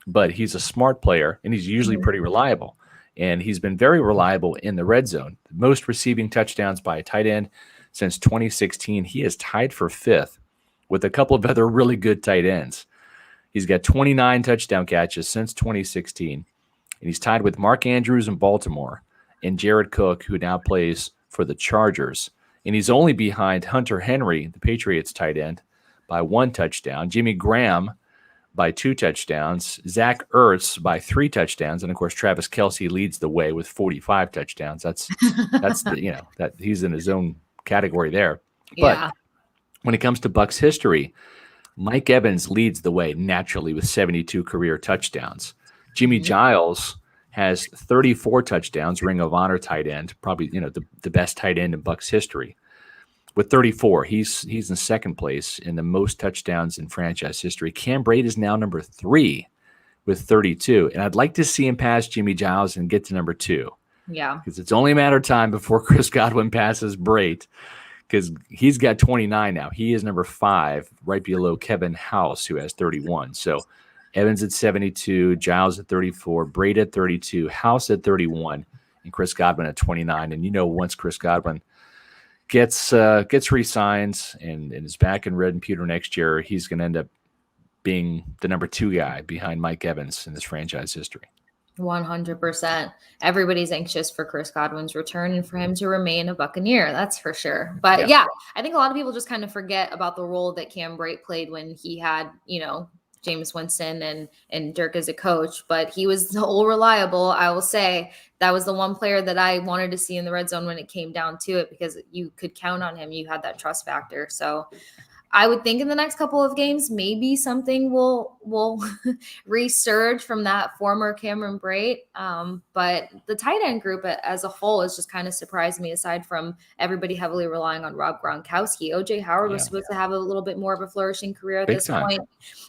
[SPEAKER 1] but he's a smart player and he's usually pretty reliable. And he's been very reliable in the red zone. Most receiving touchdowns by a tight end since 2016. He is tied for 5th with a couple of other really good tight ends. He's got 29 touchdown catches since 2016. and he's tied with Mark Andrews in Baltimore and Jared Cook, who now plays for the Chargers. And he's only behind Hunter Henry, the Patriots tight end, by 1 touchdown, Jimmy Graham by 2 touchdowns, Zach Ertz by 3 touchdowns, and of course Travis Kelce leads the way with 45 touchdowns. That's that he's in his own category there.
[SPEAKER 2] Yeah.
[SPEAKER 1] But when it comes to Bucs history, Mike Evans leads the way naturally with 72 career touchdowns. Jimmy Giles has 34 touchdowns, Ring of Honor tight end, probably the best tight end in Bucs history. With 34, he's in second place in the most touchdowns in franchise history. Cam Brate is now number 3 with 32, and I'd like to see him pass Jimmy Giles and get to number 2.
[SPEAKER 2] Yeah,
[SPEAKER 1] because it's only a matter of time before Chris Godwin passes Brate, because he's got 29 now. He is number 5, right below Kevin House, who has 31. So Evans at 72, Giles at 34, Brate at 32, House at 31, and Chris Godwin at 29. And once Chris Godwin gets re-signed and is back in red and pewter next year, he's going to end up being the number 2 guy behind Mike Evans in this franchise history.
[SPEAKER 2] 100%. Everybody's anxious for Chris Godwin's return and for him to remain a Buccaneer. That's for sure. But yeah, I think a lot of people just kind of forget about the role that Cam Brate played when he had, Jameis Winston and Dirk as a coach, but he was so reliable. I will say that was the one player that I wanted to see in the red zone when it came down to it, because you could count on him. You had that trust factor. So I would think in the next couple of games, maybe something will resurge from that former Cameron Brate. But the tight end group as a whole has just kind of surprised me, aside from everybody heavily relying on Rob Gronkowski. OJ Howard was supposed to have a little bit more of a flourishing career at this point.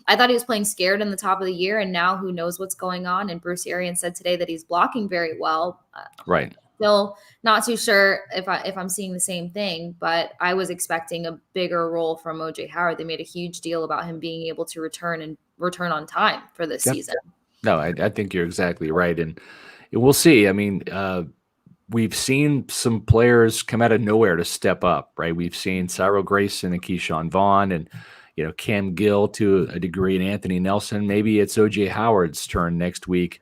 [SPEAKER 2] I thought he was playing scared in the top of the year, and now who knows what's going on. And Bruce Arians said today that he's blocking very well.
[SPEAKER 1] Right.
[SPEAKER 2] Still not too sure if I'm seeing the same thing, but I was expecting a bigger role from OJ Howard. They made a huge deal about him being able to return on time for this season.
[SPEAKER 1] No, I think you're exactly right. And we'll see. I mean, we've seen some players come out of nowhere to step up, right? We've seen Cyril Grayson and Keyshawn Vaughn and, Cam Gill to a degree, and Anthony Nelson. Maybe it's OJ Howard's turn next week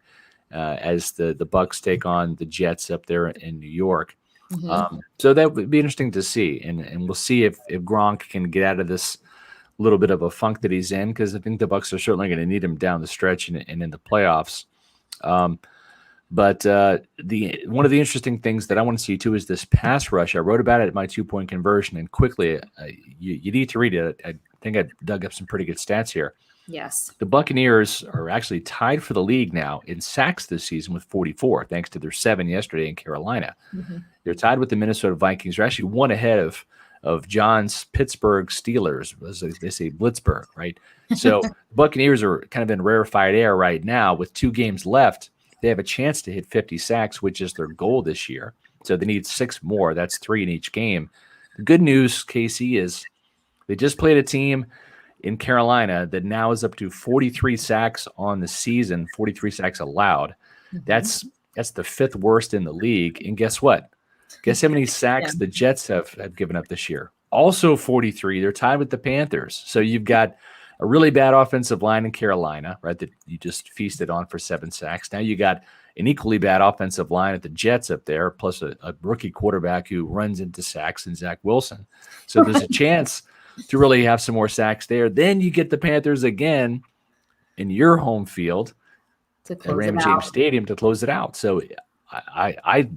[SPEAKER 1] as the Bucs take on the Jets up there in New York. So that would be interesting to see. And we'll see if Gronk can get out of this little bit of a funk that he's in, because I think the Bucs are certainly going to need him down the stretch and in the playoffs. But one of the interesting things that I want to see too is this pass rush. I wrote about it at my 2-point conversion, and quickly, you need to read it. I think I dug up some pretty good stats here.
[SPEAKER 2] Yes.
[SPEAKER 1] The Buccaneers are actually tied for the league now in sacks this season with 44, thanks to their 7 yesterday in Carolina. They're tied with the Minnesota Vikings. They're actually 1 ahead of John's Pittsburgh Steelers, as they say Blitzburg, right? So the Buccaneers are kind of in rarefied air right now with 2 games left. They have a chance to hit 50 sacks, which is their goal this year. So they need 6 more. That's 3 in each game. The good news, Casey, is they just played a team in Carolina that now is up to 43 sacks on the season, 43 sacks allowed. That's the 5th worst in the league. And guess what? Guess how many sacks the Jets have given up this year? Also 43. They're tied with the Panthers. So you've got a really bad offensive line in Carolina, right, that you just feasted on for 7 sacks. Now you got an equally bad offensive line at the Jets up there, plus a rookie quarterback who runs into sacks in Zach Wilson. So there's a chance to really have some more sacks there. Then you get the Panthers again in your home field at Raymond James Stadium to close it out. So I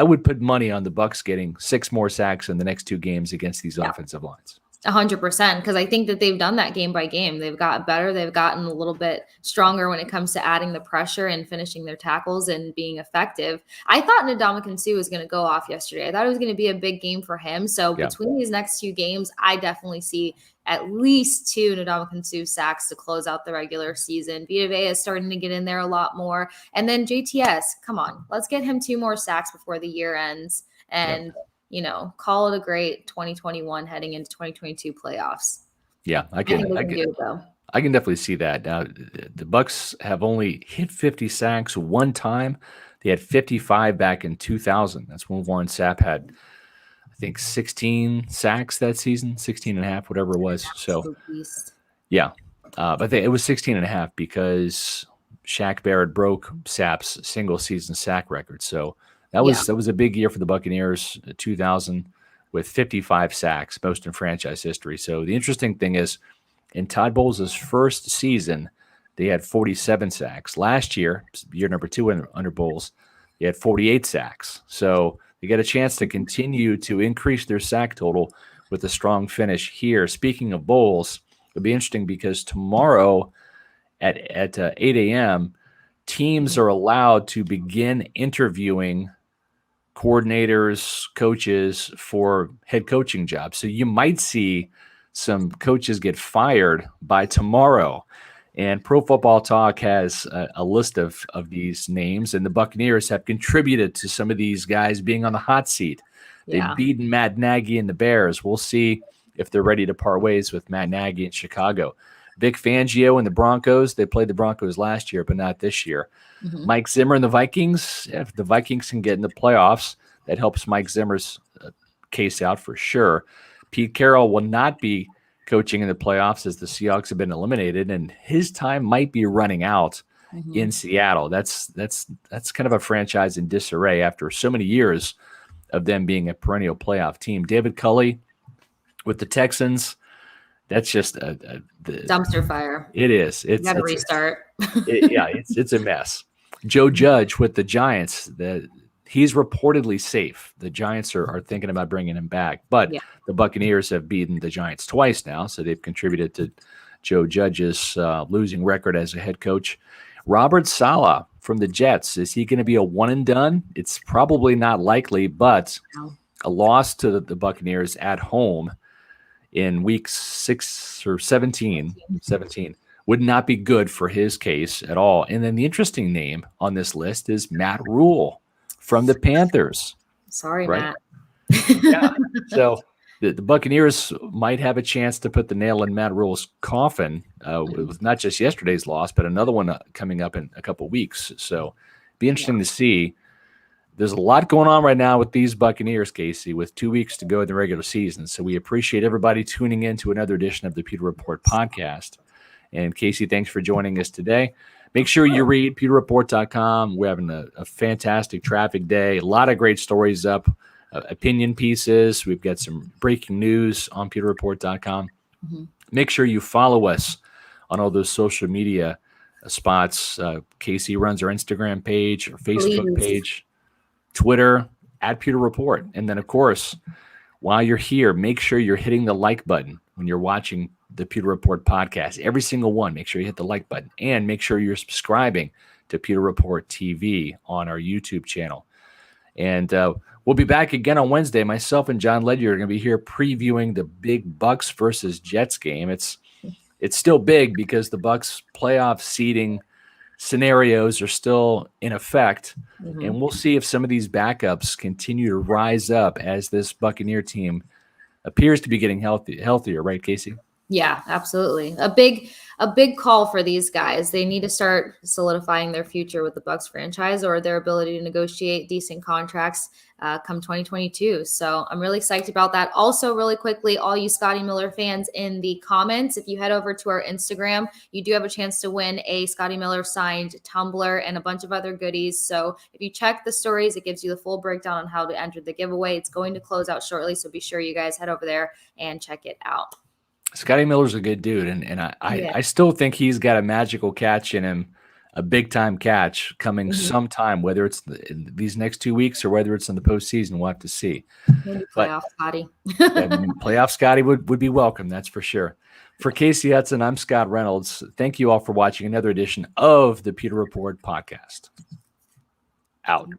[SPEAKER 1] would put money on the Bucs getting 6 more sacks in the next 2 games against these offensive lines.
[SPEAKER 2] 100%, because I think that they've done that game by game. They've gotten better. They've gotten a little bit stronger when it comes to adding the pressure and finishing their tackles and being effective. I thought Ndamukong Suh was going to go off yesterday. I thought it was going to be a big game for him. So between these next 2 games, I definitely see at least 2 Ndamukong Suh sacks to close out the regular season. Vita Vea is starting to get in there a lot more. And then JTS, come on, let's get him 2 more sacks before the year ends. And call it a great 2021 heading into 2022 playoffs. Yeah, I can
[SPEAKER 1] definitely see that. Now, the Bucs have only hit 50 sacks 1 time. They had 55 back in 2000. That's when Warren Sapp had, I think, 16 sacks that season, 16 and a half, whatever it was. So, but it was 16 and a half because Shaq Barrett broke Sapp's single season sack record. So that was a big year for the Buccaneers, 2000, with 55 sacks, most in franchise history. So the interesting thing is, in Todd Bowles' first season, they had 47 sacks. Last year, year number 2 under Bowles, they had 48 sacks. So they get a chance to continue to increase their sack total with a strong finish here. Speaking of Bowles, it'll be interesting because tomorrow at 8 a.m., teams are allowed to begin interviewing coordinators, coaches for head coaching jobs. So you might see some coaches get fired by tomorrow. And Pro Football Talk has a list of these names, and the Buccaneers have contributed to some of these guys being on the hot seat. They've beaten Matt Nagy and the Bears. We'll see if they're ready to part ways with Matt Nagy in Chicago. Vic Fangio and the Broncos, they played the Broncos last year, but not this year. Mike Zimmer and the Vikings, if the Vikings can get in the playoffs, that helps Mike Zimmer's case out for sure. Pete Carroll will not be coaching in the playoffs as the Seahawks have been eliminated, and his time might be running out in Seattle. That's kind of a franchise in disarray after so many years of them being a perennial playoff team. David Culley with the Texans, that's just a
[SPEAKER 2] dumpster fire.
[SPEAKER 1] It is. It's
[SPEAKER 2] got to restart.
[SPEAKER 1] It's a mess. Joe Judge with the Giants, he's reportedly safe. The Giants are thinking about bringing him back, but the Buccaneers have beaten the Giants twice now, so they've contributed to Joe Judge's losing record as a head coach. Robert Saleh from the Jets, is he going to be a one and done? It's probably not likely, but a loss to the Buccaneers at home in week 6 or 17 would not be good for his case at all. And then the interesting name on this list is Matt Rule from the Panthers.
[SPEAKER 2] Sorry, right?
[SPEAKER 1] Matt. So the Buccaneers might have a chance to put the nail in Matt Rule's coffin with not just yesterday's loss, but another one coming up in a couple weeks. So be interesting to see. There's a lot going on right now with these Buccaneers, Casey, with 2 weeks to go in the regular season. So we appreciate everybody tuning in to another edition of the Pewter Report podcast. And Casey, thanks for joining us today. Make sure you read pewterreport.com. We're having a fantastic traffic day. A lot of great stories up, opinion pieces. We've got some breaking news on pewterreport.com. Make sure you follow us on all those social media spots. Casey runs our Instagram page, our Facebook page, Twitter, @Pewter Report. And then, of course, while you're here, make sure you're hitting the like button when you're watching the Pewter Report podcast. Every single one, make sure you hit the like button. And make sure you're subscribing to Pewter Report TV on our YouTube channel. And we'll be back again on Wednesday. Myself and John Ledyard are going to be here previewing the big Bucs versus Jets game. It's still big because the Bucs playoff seeding scenarios are still in effect, and we'll see if some of these backups continue to rise up as this Buccaneer team appears to be getting healthier, right, Casey?
[SPEAKER 2] Yeah, absolutely. A big call for these guys. They need to start solidifying their future with the Bucs franchise or their ability to negotiate decent contracts come 2022. So I'm really psyched about that. Also, really quickly, all you Scotty Miller fans in the comments, if you head over to our Instagram, you do have a chance to win a Scotty Miller signed tumbler and a bunch of other goodies. So if you check the stories, it gives you the full breakdown on how to enter the giveaway. It's going to close out shortly, so be sure you guys head over there and check it out.
[SPEAKER 1] Scotty Miller's a good dude, and I still think he's got a magical catch in him, a big-time catch coming sometime, whether it's in these next 2 weeks or whether it's in the postseason. We'll have to see.
[SPEAKER 2] Maybe playoff Scotty.
[SPEAKER 1] Playoff Scotty would be welcome, that's for sure. For Casey Hudson, I'm Scott Reynolds. Thank you all for watching another edition of the Pewter Report podcast. Out.